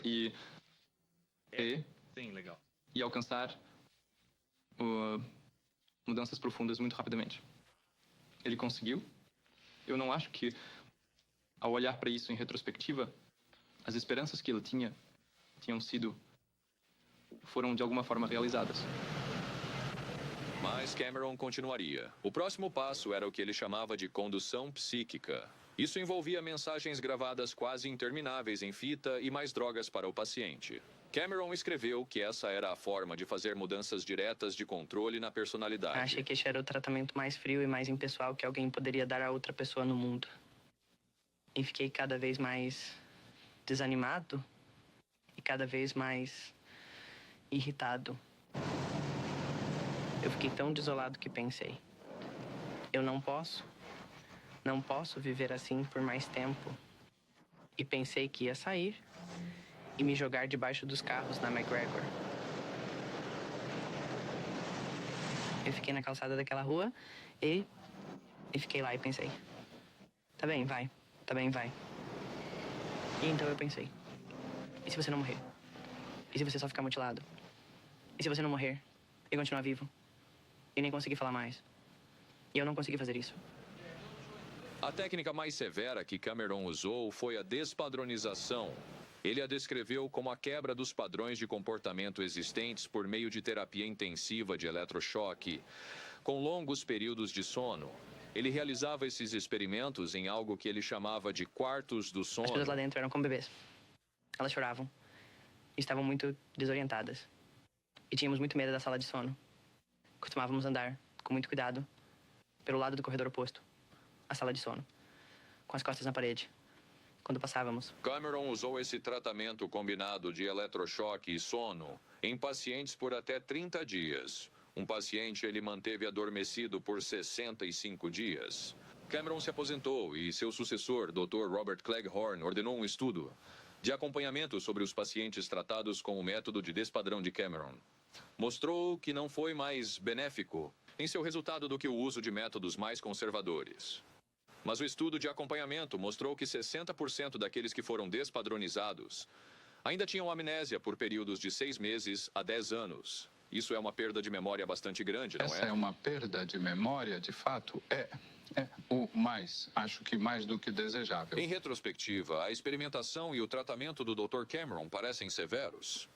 sim, legal. E alcançar mudanças profundas muito rapidamente. Ele conseguiu. Eu não acho que, ao olhar para isso em retrospectiva, as esperanças que ele foram de alguma forma realizadas. Mas Cameron continuaria. O próximo passo era o que ele chamava de condução psíquica. Isso envolvia mensagens gravadas quase intermináveis em fita e mais drogas para o paciente. Cameron escreveu que essa era a forma de fazer mudanças diretas de controle na personalidade. Achei que esse era o tratamento mais frio e mais impessoal que alguém poderia dar a outra pessoa no mundo. E fiquei cada vez mais desanimado e cada vez mais irritado. Eu fiquei tão desolado que pensei: eu não posso viver assim por mais tempo. E pensei que ia sair e me jogar debaixo dos carros na McGregor. Eu fiquei na calçada daquela rua e fiquei lá e pensei: tá bem, vai. E então eu pensei: e se você não morrer? E se você só ficar mutilado? E se você não morrer e continuar vivo? E nem conseguir falar mais? E eu não consegui fazer isso. A técnica mais severa que Cameron usou foi a despadronização. Ele a descreveu como a quebra dos padrões de comportamento existentes por meio de terapia intensiva de eletrochoque, com longos períodos de sono. Ele realizava esses experimentos em algo que ele chamava de quartos do sono. As pessoas lá dentro eram como bebês. Elas choravam. Estavam muito desorientadas. E tínhamos muito medo da sala de sono. Costumávamos andar, com muito cuidado, pelo lado do corredor oposto, a sala de sono, com as costas na parede, quando passávamos. Cameron usou esse tratamento combinado de eletrochoque e sono em pacientes por até 30 dias. Um paciente ele manteve adormecido por 65 dias. Cameron se aposentou e seu sucessor, Dr. Robert Cleghorn, ordenou um estudo de acompanhamento sobre os pacientes tratados com o método de despadrão de Cameron. Mostrou que não foi mais benéfico em seu resultado do que o uso de métodos mais conservadores. Mas o estudo de acompanhamento mostrou que 60% daqueles que foram despadronizados ainda tinham amnésia por períodos de 6 meses a 10 anos. Isso é uma perda de memória bastante grande, não é? Essa é uma perda de memória, de fato, acho que mais do que desejável. Em retrospectiva, a experimentação e o tratamento do Dr. Cameron parecem severos.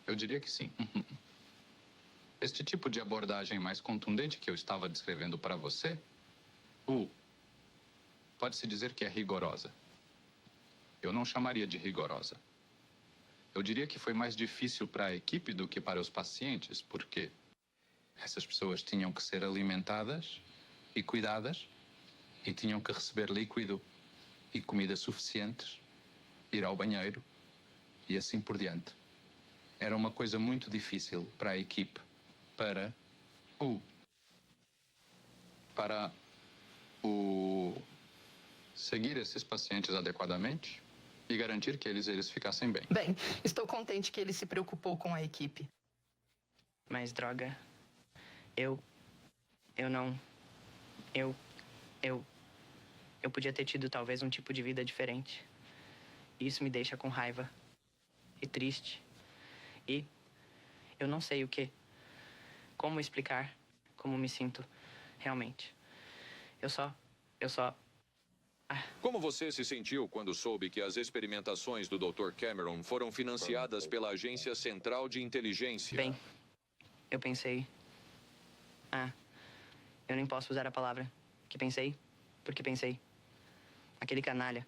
Eu diria que sim. Este tipo de abordagem mais contundente que eu estava descrevendo para você, pode-se dizer que é rigorosa. Eu não chamaria de rigorosa. Eu diria que foi mais difícil para a equipe do que para os pacientes, porque essas pessoas tinham que ser alimentadas e cuidadas e tinham que receber líquido e comida suficientes, ir ao banheiro e assim por diante. Era uma coisa muito difícil para a equipe, para seguir esses pacientes adequadamente e garantir que eles ficassem bem. Bem, estou contente que ele se preocupou com a equipe. Mas droga, eu podia ter tido talvez um tipo de vida diferente. Isso me deixa com raiva e triste. E eu não sei como explicar como me sinto realmente. Eu só... Como você se sentiu quando soube que as experimentações do Dr. Cameron foram financiadas pela Agência Central de Inteligência? Bem, eu pensei... eu nem posso usar a palavra que pensei, porque pensei. Aquele canalha.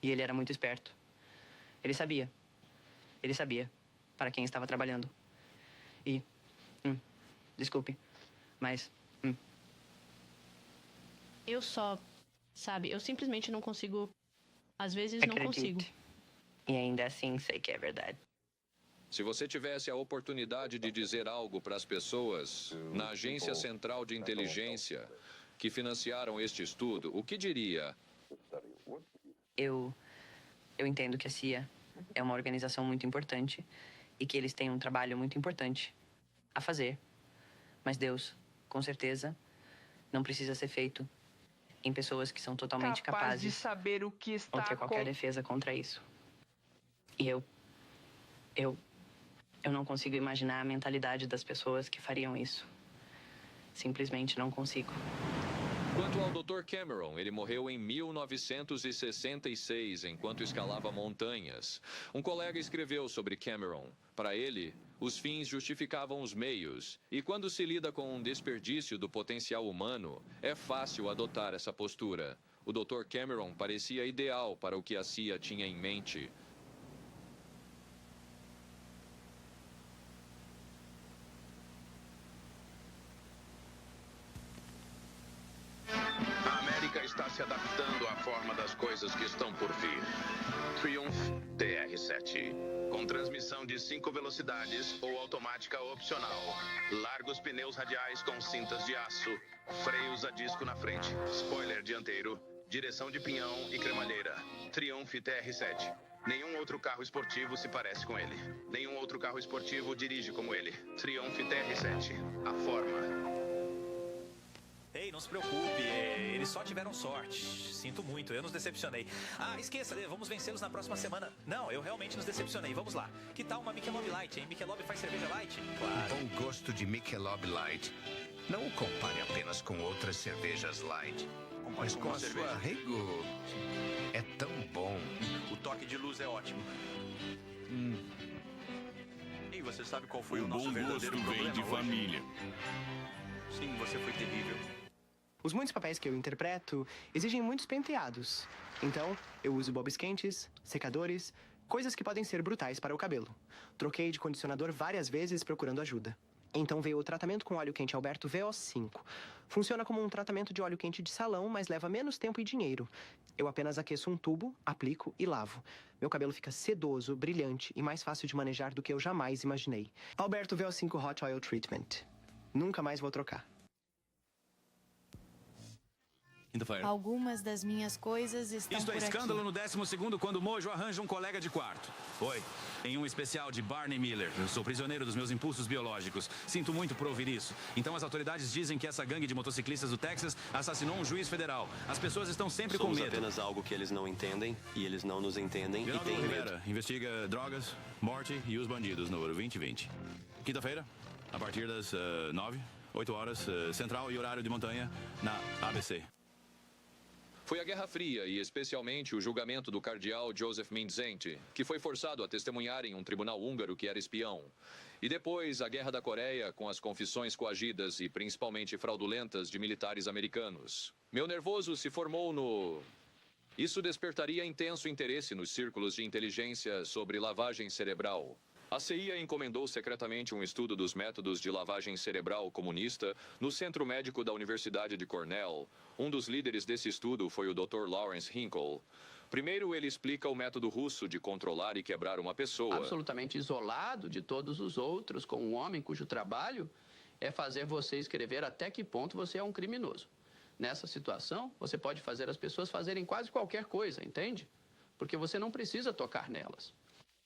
E ele era muito esperto. Ele sabia para quem estava trabalhando. E... desculpe, mas... eu simplesmente não consigo... Às vezes não consigo. E ainda assim sei que é verdade. Se você tivesse a oportunidade de dizer algo para as pessoas na Agência Central de Inteligência que financiaram este estudo, o que diria? Eu entendo que a CIA é uma organização muito importante e que eles têm um trabalho muito importante a fazer. Mas Deus, com certeza, não precisa ser feito em pessoas que são totalmente capazes de saber o que está ou ter qualquer defesa contra isso. E eu não consigo imaginar a mentalidade das pessoas que fariam isso. Simplesmente não consigo. Quanto ao Dr. Cameron, ele morreu em 1966, enquanto escalava montanhas. Um colega escreveu sobre Cameron. Para ele, os fins justificavam os meios. E quando se lida com um desperdício do potencial humano, é fácil adotar essa postura. O Dr. Cameron parecia ideal para o que a CIA tinha em mente. Está se adaptando à forma das coisas que estão por vir. Triumph TR-7. Com transmissão de 5 velocidades ou automática opcional. Largos pneus radiais com cintas de aço. Freios a disco na frente. Spoiler dianteiro. Direção de pinhão e cremalheira. Triumph TR-7. Nenhum outro carro esportivo se parece com ele. Nenhum outro carro esportivo dirige como ele. Triumph TR-7. A forma. Ei, não se preocupe, eles só tiveram sorte. Sinto muito, eu nos decepcionei. Esqueça, vamos vencê-los na próxima semana. Não, eu realmente nos decepcionei, vamos lá. Que tal uma Michelob Light, hein? Michelob faz cerveja light? Claro. Um bom gosto de Michelob Light. Não o compare apenas com outras cervejas light, mas com a sua Rego. É tão bom. O toque de luz é ótimo. E você sabe qual foi o nosso verdadeiro problema vem de família. Sim, você foi terrível. Os muitos papéis que eu interpreto exigem muitos penteados. Então, eu uso bobs quentes, secadores, coisas que podem ser brutais para o cabelo. Troquei de condicionador várias vezes procurando ajuda. Então veio o tratamento com óleo quente Alberto VO5. Funciona como um tratamento de óleo quente de salão, mas leva menos tempo e dinheiro. Eu apenas aqueço um tubo, aplico e lavo. Meu cabelo fica sedoso, brilhante e mais fácil de manejar do que eu jamais imaginei. Alberto VO5 Hot Oil Treatment. Nunca mais vou trocar. Algumas das minhas coisas estão Isto é por escândalo aqui. no 12º quando Mojo arranja um colega de quarto. Oi, em um especial de Barney Miller. Eu sou prisioneiro dos meus impulsos biológicos. Sinto muito por ouvir isso. Então as autoridades dizem que essa gangue de motociclistas do Texas assassinou um juiz federal. As pessoas estão sempre com medo. Somos apenas algo que eles não entendem e eles não nos entendem Geraldo e têm Rivera medo. investiga drogas, morte e os bandidos no Ouro 2020. Quinta-feira, a partir das 9, 8 horas, central e horário de montanha, na ABC. Foi a Guerra Fria e especialmente o julgamento do cardeal Joseph Mindzenti, que foi forçado a testemunhar em um tribunal húngaro que era espião. E depois a Guerra da Coreia com as confissões coagidas e principalmente fraudulentas de militares americanos. Meu nervoso se formou no... Isso despertaria intenso interesse nos círculos de inteligência sobre lavagem cerebral. A CIA encomendou secretamente um estudo dos métodos de lavagem cerebral comunista no Centro Médico da Universidade de Cornell. Um dos líderes desse estudo foi o Dr. Lawrence Hinkle. Primeiro, ele explica o método russo de controlar e quebrar uma pessoa. Absolutamente isolado de todos os outros, com um homem cujo trabalho é fazer você escrever até que ponto você é um criminoso. Nessa situação, você pode fazer as pessoas fazerem quase qualquer coisa, entende? Porque você não precisa tocar nelas.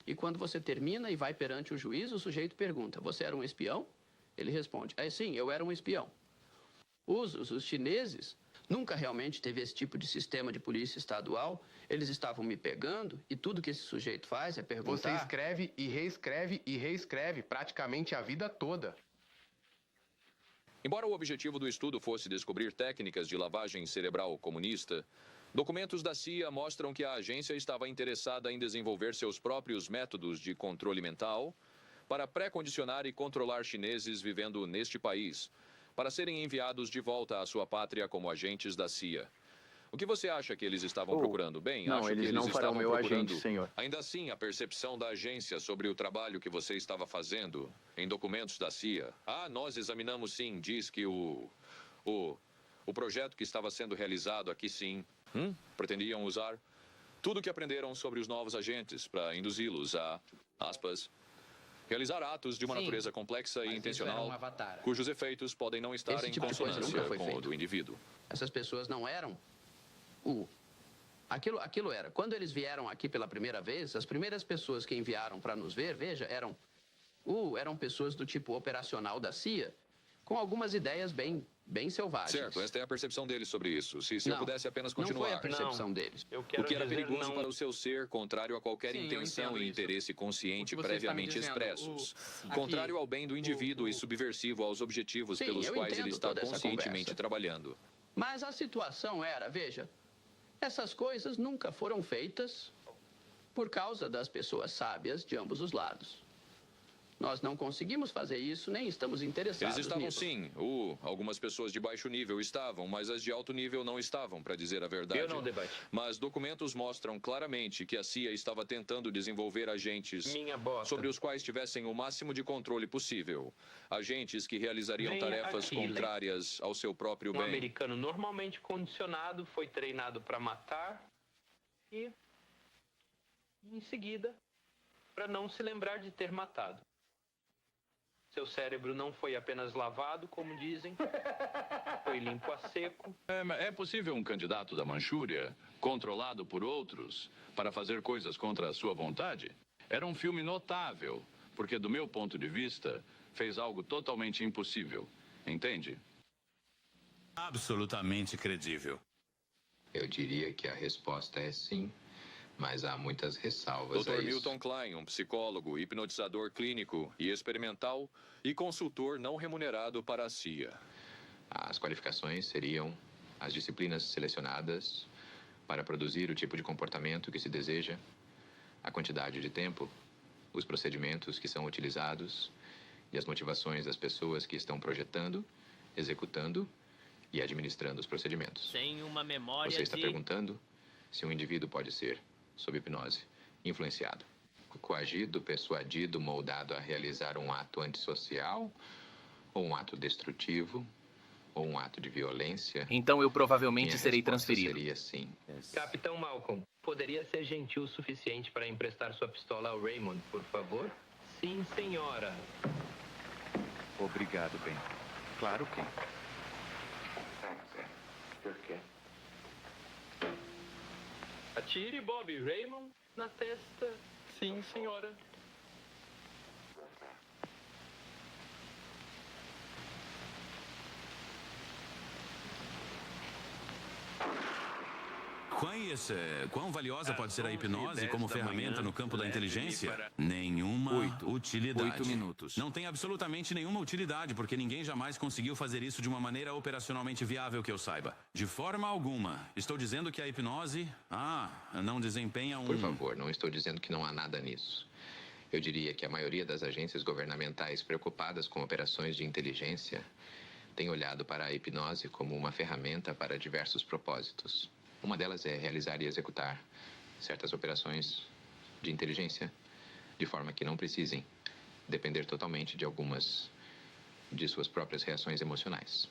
E quando você termina e vai perante o juiz, o sujeito pergunta, você era um espião? Ele responde, sim, eu era um espião. Os chineses Nunca realmente teve esse tipo de sistema de polícia estadual. Eles estavam me pegando e tudo que esse sujeito faz é perguntar... Você escreve e reescreve praticamente a vida toda. Embora o objetivo do estudo fosse descobrir técnicas de lavagem cerebral comunista, documentos da CIA mostram que a agência estava interessada em desenvolver seus próprios métodos de controle mental para pré-condicionar e controlar chineses vivendo neste país, para serem enviados de volta à sua pátria como agentes da CIA. O que você acha que eles estavam procurando? Bem, não, acho eles que não eles farão estavam meu procurando, agente, senhor. ainda assim, a percepção da agência sobre o trabalho que você estava fazendo em documentos da CIA. Nós examinamos sim, diz que o projeto que estava sendo realizado aqui sim, pretendiam usar tudo que aprenderam sobre os novos agentes para induzi-los a, aspas, realizar atos de uma natureza complexa e intencional, cujos efeitos podem não estar em consonância com o do indivíduo. Essas pessoas não eram Aquilo era. Quando eles vieram aqui pela primeira vez, as primeiras pessoas que enviaram para nos ver, veja, eram pessoas do tipo operacional da CIA, com algumas ideias bem selvagens. Certo, esta é a percepção deles sobre isso. Se eu pudesse apenas continuar. Não foi a percepção deles. O que era perigoso para o seu ser, contrário a qualquer intenção e interesse consciente previamente expressos. Contrário ao bem do indivíduo e subversivo aos objetivos pelos quais ele está conscientemente trabalhando. Mas a situação era, veja, essas coisas nunca foram feitas por causa das pessoas sábias de ambos os lados. Nós não conseguimos fazer isso, nem estamos interessados Eles estavam nisso. sim. Algumas pessoas de baixo nível estavam, mas as de alto nível não estavam, para dizer a verdade. Eu não debate. Mas documentos mostram claramente que a CIA estava tentando desenvolver agentes sobre os quais tivessem o máximo de controle possível. Agentes que realizariam tarefas contrárias ao seu próprio bem. Americano normalmente condicionado foi treinado para matar e, em seguida, para não se lembrar de ter matado. Seu cérebro não foi apenas lavado, como dizem, foi limpo a seco. É possível um candidato da Manchúria, controlado por outros, para fazer coisas contra a sua vontade? Era um filme notável, porque, do meu ponto de vista, fez algo totalmente impossível. Entende? Absolutamente credível. Eu diria que a resposta é sim. Mas há muitas ressalvas Dr. a isso. Milton Klein, um psicólogo, hipnotizador clínico e experimental e consultor não remunerado para a CIA. As qualificações seriam as disciplinas selecionadas para produzir o tipo de comportamento que se deseja, a quantidade de tempo, os procedimentos que são utilizados e as motivações das pessoas que estão projetando, executando e administrando os procedimentos. Tem uma memória Você está perguntando se um indivíduo pode ser, sob hipnose, influenciado, coagido, persuadido, moldado a realizar um ato antissocial, ou um ato destrutivo, ou um ato de violência. Então eu provavelmente serei transferido. Seria sim. Capitão Malcolm, poderia ser gentil o suficiente para emprestar sua pistola ao Raymond, por favor? Sim, senhora. Obrigado, Ben. Claro que. Por quê? Atire Bob Raymond na testa. Sim, senhora. Quão valiosa pode ser a hipnose como ferramenta no campo da inteligência? Nenhuma utilidade. 8 minutos. Não tem absolutamente nenhuma utilidade, porque ninguém jamais conseguiu fazer isso de uma maneira operacionalmente viável que eu saiba. De forma alguma. Estou dizendo que a hipnose, não desempenha Por favor, não estou dizendo que não há nada nisso. Eu diria que a maioria das agências governamentais preocupadas com operações de inteligência tem olhado para a hipnose como uma ferramenta para diversos propósitos. Uma delas é realizar e executar certas operações de inteligência, de forma que não precisem depender totalmente de algumas de suas próprias reações emocionais.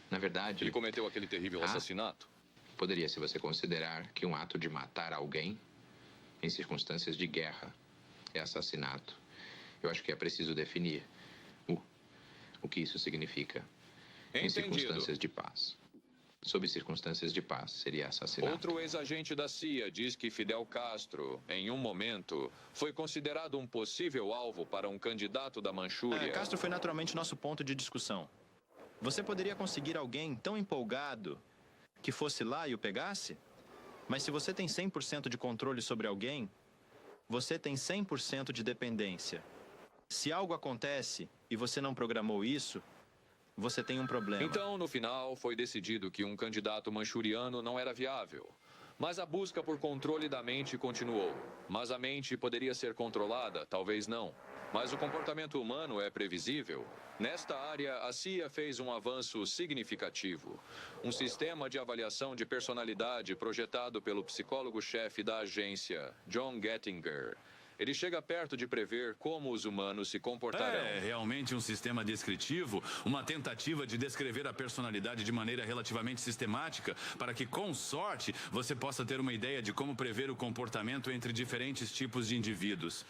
Na verdade... Ele cometeu aquele terrível assassinato? Poderia, se você considerar que um ato de matar alguém em circunstâncias de guerra é assassinato. Eu acho que é preciso definir o que isso significa em circunstâncias de paz. Sob circunstâncias de paz, seria assassinato. Outro ex-agente da CIA diz que Fidel Castro, em um momento, foi considerado um possível alvo para um candidato da Manchúria. Castro foi naturalmente nosso ponto de discussão. Você poderia conseguir alguém tão empolgado que fosse lá e o pegasse? Mas se você tem 100% de controle sobre alguém, você tem 100% de dependência. Se algo acontece e você não programou isso, você tem um problema. Então, no final, foi decidido que um candidato manchuriano não era viável. Mas a busca por controle da mente continuou. Mas a mente poderia ser controlada? Talvez não. Mas o comportamento humano é previsível. Nesta área, a CIA fez um avanço significativo. Um sistema de avaliação de personalidade projetado pelo psicólogo-chefe da agência, John Gettinger. Ele chega perto de prever como os humanos se comportarão. É realmente um sistema descritivo, uma tentativa de descrever a personalidade de maneira relativamente sistemática, para que, com sorte, você possa ter uma ideia de como prever o comportamento entre diferentes tipos de indivíduos.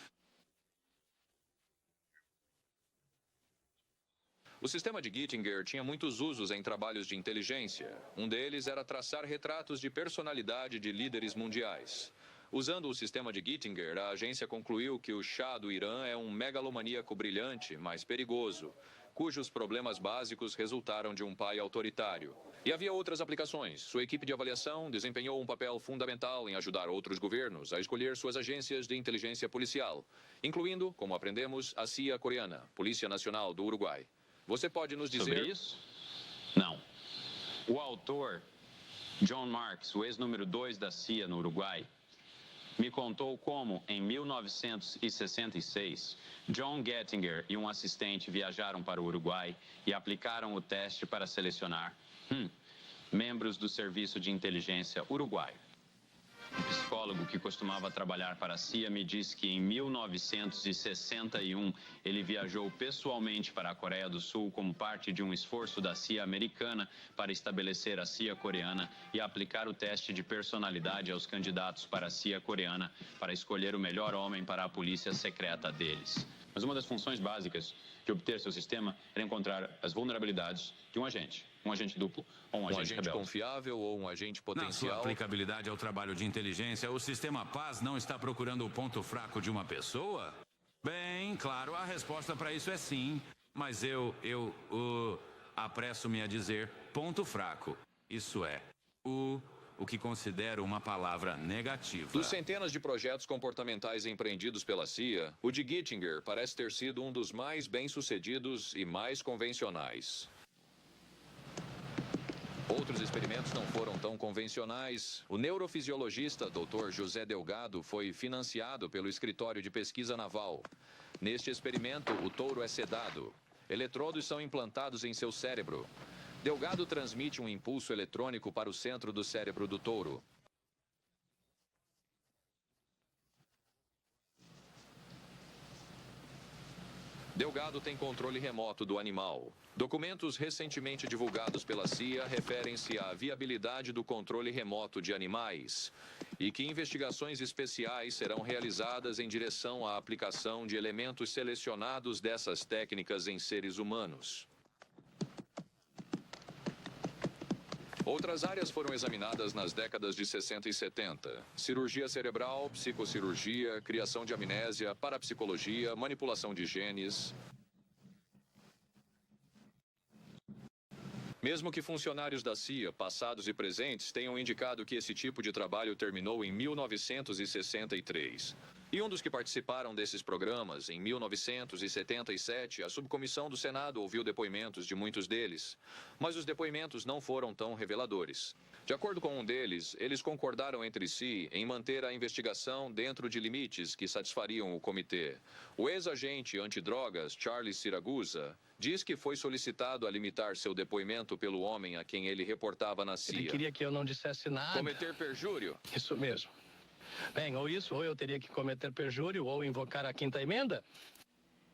O sistema de Gettinger tinha muitos usos em trabalhos de inteligência. Um deles era traçar retratos de personalidade de líderes mundiais. Usando o sistema de Gettinger, a agência concluiu que o Shah do Irã é um megalomaníaco brilhante, mas perigoso, cujos problemas básicos resultaram de um pai autoritário. E havia outras aplicações. Sua equipe de avaliação desempenhou um papel fundamental em ajudar outros governos a escolher suas agências de inteligência policial, incluindo, como aprendemos, a CIA coreana, Polícia Nacional do Uruguai. Você pode nos dizer... Sobre isso? Não. O autor, John Marks, o ex-número 2 da CIA no Uruguai, me contou como, em 1966, John Gettinger e um assistente viajaram para o Uruguai e aplicaram o teste para selecionar membros do Serviço de Inteligência Uruguaio. Um psicólogo que costumava trabalhar para a CIA me disse que em 1961 ele viajou pessoalmente para a Coreia do Sul como parte de um esforço da CIA americana para estabelecer a CIA coreana e aplicar o teste de personalidade aos candidatos para a CIA coreana para escolher o melhor homem para a polícia secreta deles. Mas uma das funções básicas de obter seu sistema era encontrar as vulnerabilidades de um agente duplo ou um agente rebelde. Confiável ou um agente potencial. Na sua aplicabilidade ao trabalho de inteligência, o sistema Paz não está procurando o ponto fraco de uma pessoa? Bem, claro, a resposta para isso é sim. Mas eu apresso-me a dizer ponto fraco. Isso é, o que considero uma palavra negativa. Dos centenas de projetos comportamentais empreendidos pela CIA, o de Gettinger parece ter sido um dos mais bem-sucedidos e mais convencionais. Outros experimentos não foram tão convencionais. O neurofisiologista Dr. José Delgado foi financiado pelo Escritório de Pesquisa Naval. Neste experimento, o touro é sedado. Eletrodos são implantados em seu cérebro. Delgado transmite um impulso eletrônico para o centro do cérebro do touro. Delgado tem controle remoto do animal. Documentos recentemente divulgados pela CIA referem-se à viabilidade do controle remoto de animais e que investigações especiais serão realizadas em direção à aplicação de elementos selecionados dessas técnicas em seres humanos. Outras áreas foram examinadas nas décadas de 60 e 70. Cirurgia cerebral, psicocirurgia, criação de amnésia, parapsicologia, manipulação de genes. Mesmo que funcionários da CIA, passados e presentes, tenham indicado que esse tipo de trabalho terminou em 1963. E um dos que participaram desses programas, em 1977, a subcomissão do Senado ouviu depoimentos de muitos deles. Mas os depoimentos não foram tão reveladores. De acordo com um deles, eles concordaram entre si em manter a investigação dentro de limites que satisfariam o comitê. O ex-agente antidrogas, Charles Siragusa, diz que foi solicitado a limitar seu depoimento pelo homem a quem ele reportava na CIA. Ele queria que eu não dissesse nada. Cometer perjúrio? Isso mesmo. Bem, ou eu teria que cometer perjúrio ou invocar a quinta emenda.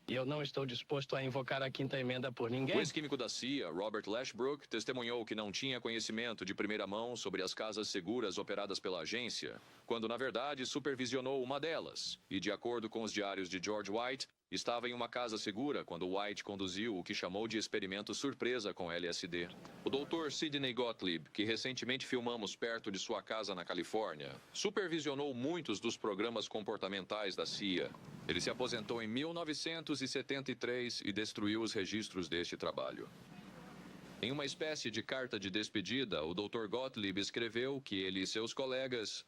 E eu não estou disposto a invocar a quinta emenda por ninguém. O ex-químico da CIA, Robert Lashbrook, testemunhou que não tinha conhecimento de primeira mão sobre as casas seguras operadas pela agência, quando, na verdade, supervisionou uma delas. E, de acordo com os diários de George White, estava em uma casa segura quando White conduziu o que chamou de experimento surpresa com LSD. O Dr. Sidney Gottlieb, que recentemente filmamos perto de sua casa na Califórnia, supervisionou muitos dos programas comportamentais da CIA. Ele se aposentou em 1973 e destruiu os registros deste trabalho. Em uma espécie de carta de despedida, o Dr. Gottlieb escreveu que ele e seus colegas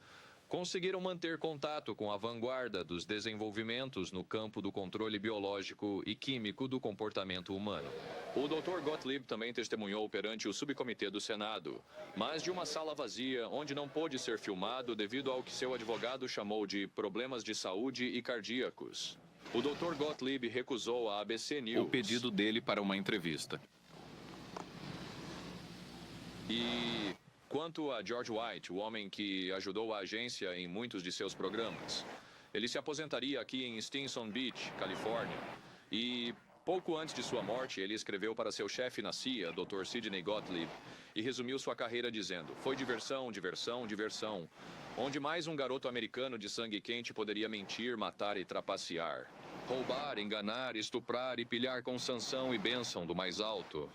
conseguiram manter contato com a vanguarda dos desenvolvimentos no campo do controle biológico e químico do comportamento humano. O Dr. Gottlieb também testemunhou perante o subcomitê do Senado, mas de uma sala vazia onde não pôde ser filmado devido ao que seu advogado chamou de problemas de saúde e cardíacos. O Dr. Gottlieb recusou à ABC News o pedido dele para uma entrevista. E quanto a George White, o homem que ajudou a agência em muitos de seus programas, ele se aposentaria aqui em Stinson Beach, Califórnia, e pouco antes de sua morte, ele escreveu para seu chefe na CIA, Dr. Sidney Gottlieb, e resumiu sua carreira dizendo: foi diversão, diversão, diversão, onde mais um garoto americano de sangue quente poderia mentir, matar e trapacear, roubar, enganar, estuprar e pilhar com sanção e bênção do mais alto.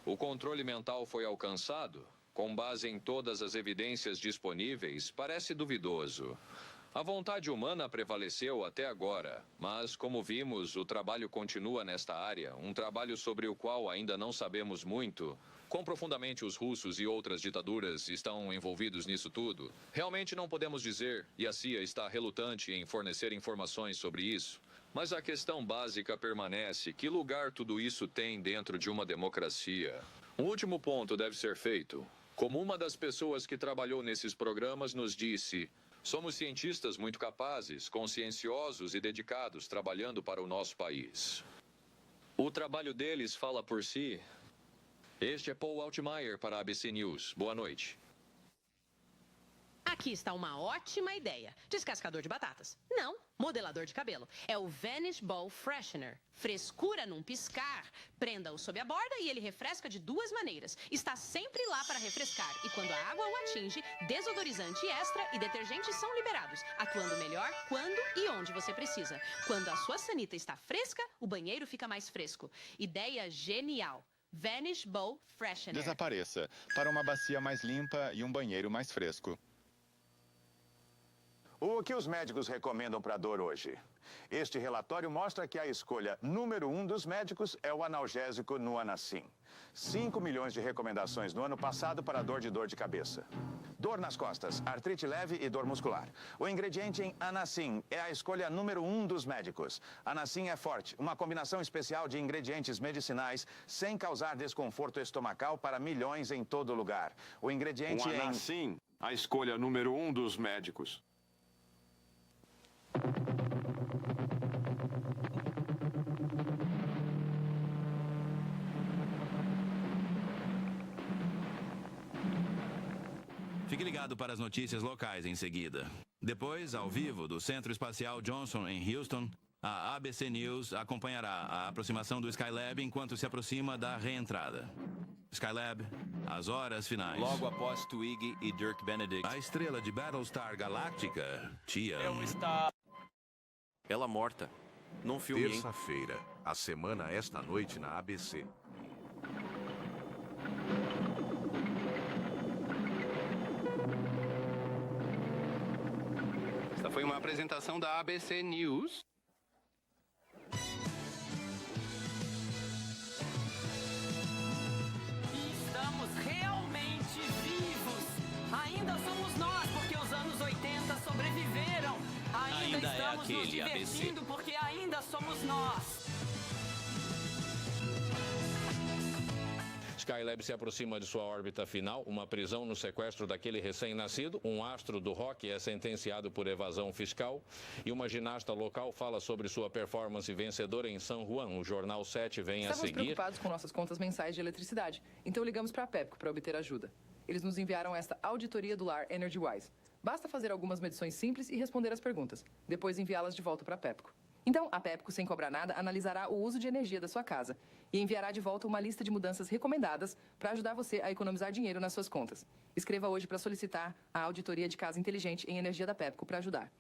O controle mental foi alcançado? Com base em todas as evidências disponíveis, parece duvidoso. A vontade humana prevaleceu até agora, mas, como vimos, o trabalho continua nesta área, um trabalho sobre o qual ainda não sabemos muito. Quão profundamente os russos e outras ditaduras estão envolvidos nisso tudo? Realmente não podemos dizer, e a CIA está relutante em fornecer informações sobre isso. Mas a questão básica permanece: que lugar tudo isso tem dentro de uma democracia? Um último ponto deve ser feito. Como uma das pessoas que trabalhou nesses programas nos disse, somos cientistas muito capazes, conscienciosos e dedicados trabalhando para o nosso país. O trabalho deles fala por si. Este é Paul Altmaier para a ABC News. Boa noite. Aqui está uma ótima ideia. Descascador de batatas. Não, modelador de cabelo. É o Vanish Ball Freshener. Frescura num piscar. Prenda-o sob a borda e ele refresca de duas maneiras. Está sempre lá para refrescar. E quando a água o atinge, desodorizante extra e detergentes são liberados, atuando melhor quando e onde você precisa. Quando a sua sanita está fresca, o banheiro fica mais fresco. Ideia genial. Vanish Ball Freshener. Desapareça para uma bacia mais limpa e um banheiro mais fresco. O que os médicos recomendam para a dor hoje? Este relatório mostra que a escolha número 1 dos médicos é o analgésico Nuanacin. 5 milhões de recomendações no ano passado para a dor de cabeça. Dor nas costas, artrite leve e dor muscular. O ingrediente em Anacin é a escolha número 1 dos médicos. Anacin é forte, uma combinação especial de ingredientes medicinais sem causar desconforto estomacal para milhões em todo lugar. O ingrediente em Anacin, a escolha número 1 dos médicos. Fique ligado para as notícias locais em seguida. Depois, ao vivo, do Centro Espacial Johnson, em Houston, a ABC News acompanhará a aproximação do Skylab enquanto se aproxima da reentrada. Skylab, as horas finais. Logo após Twiggy e Dirk Benedict. A estrela de Battlestar Galactica, Tia. Ela morta. Num filme, Terça-feira, a semana esta noite na ABC. Esta foi uma apresentação da ABC News. Estamos realmente vivos. Ainda somos nós, porque os anos 80 sobreviveram. Ainda estamos nos divertindo, porque ainda somos nós. Skylab se aproxima de sua órbita final, uma prisão no sequestro daquele recém-nascido. Um astro do rock é sentenciado por evasão fiscal. E uma ginasta local fala sobre sua performance vencedora em San Juan. O Jornal 7 vem a seguir. Estamos preocupados com nossas contas mensais de eletricidade. Então ligamos para a Pepco para obter ajuda. Eles nos enviaram esta auditoria do lar EnergyWise. Basta fazer algumas medições simples e responder as perguntas. Depois enviá-las de volta para a Pepco. Então, a Pepco, sem cobrar nada, analisará o uso de energia da sua casa e enviará de volta uma lista de mudanças recomendadas para ajudar você a economizar dinheiro nas suas contas. Escreva hoje para solicitar a auditoria de casa inteligente em energia da Pepco para ajudar.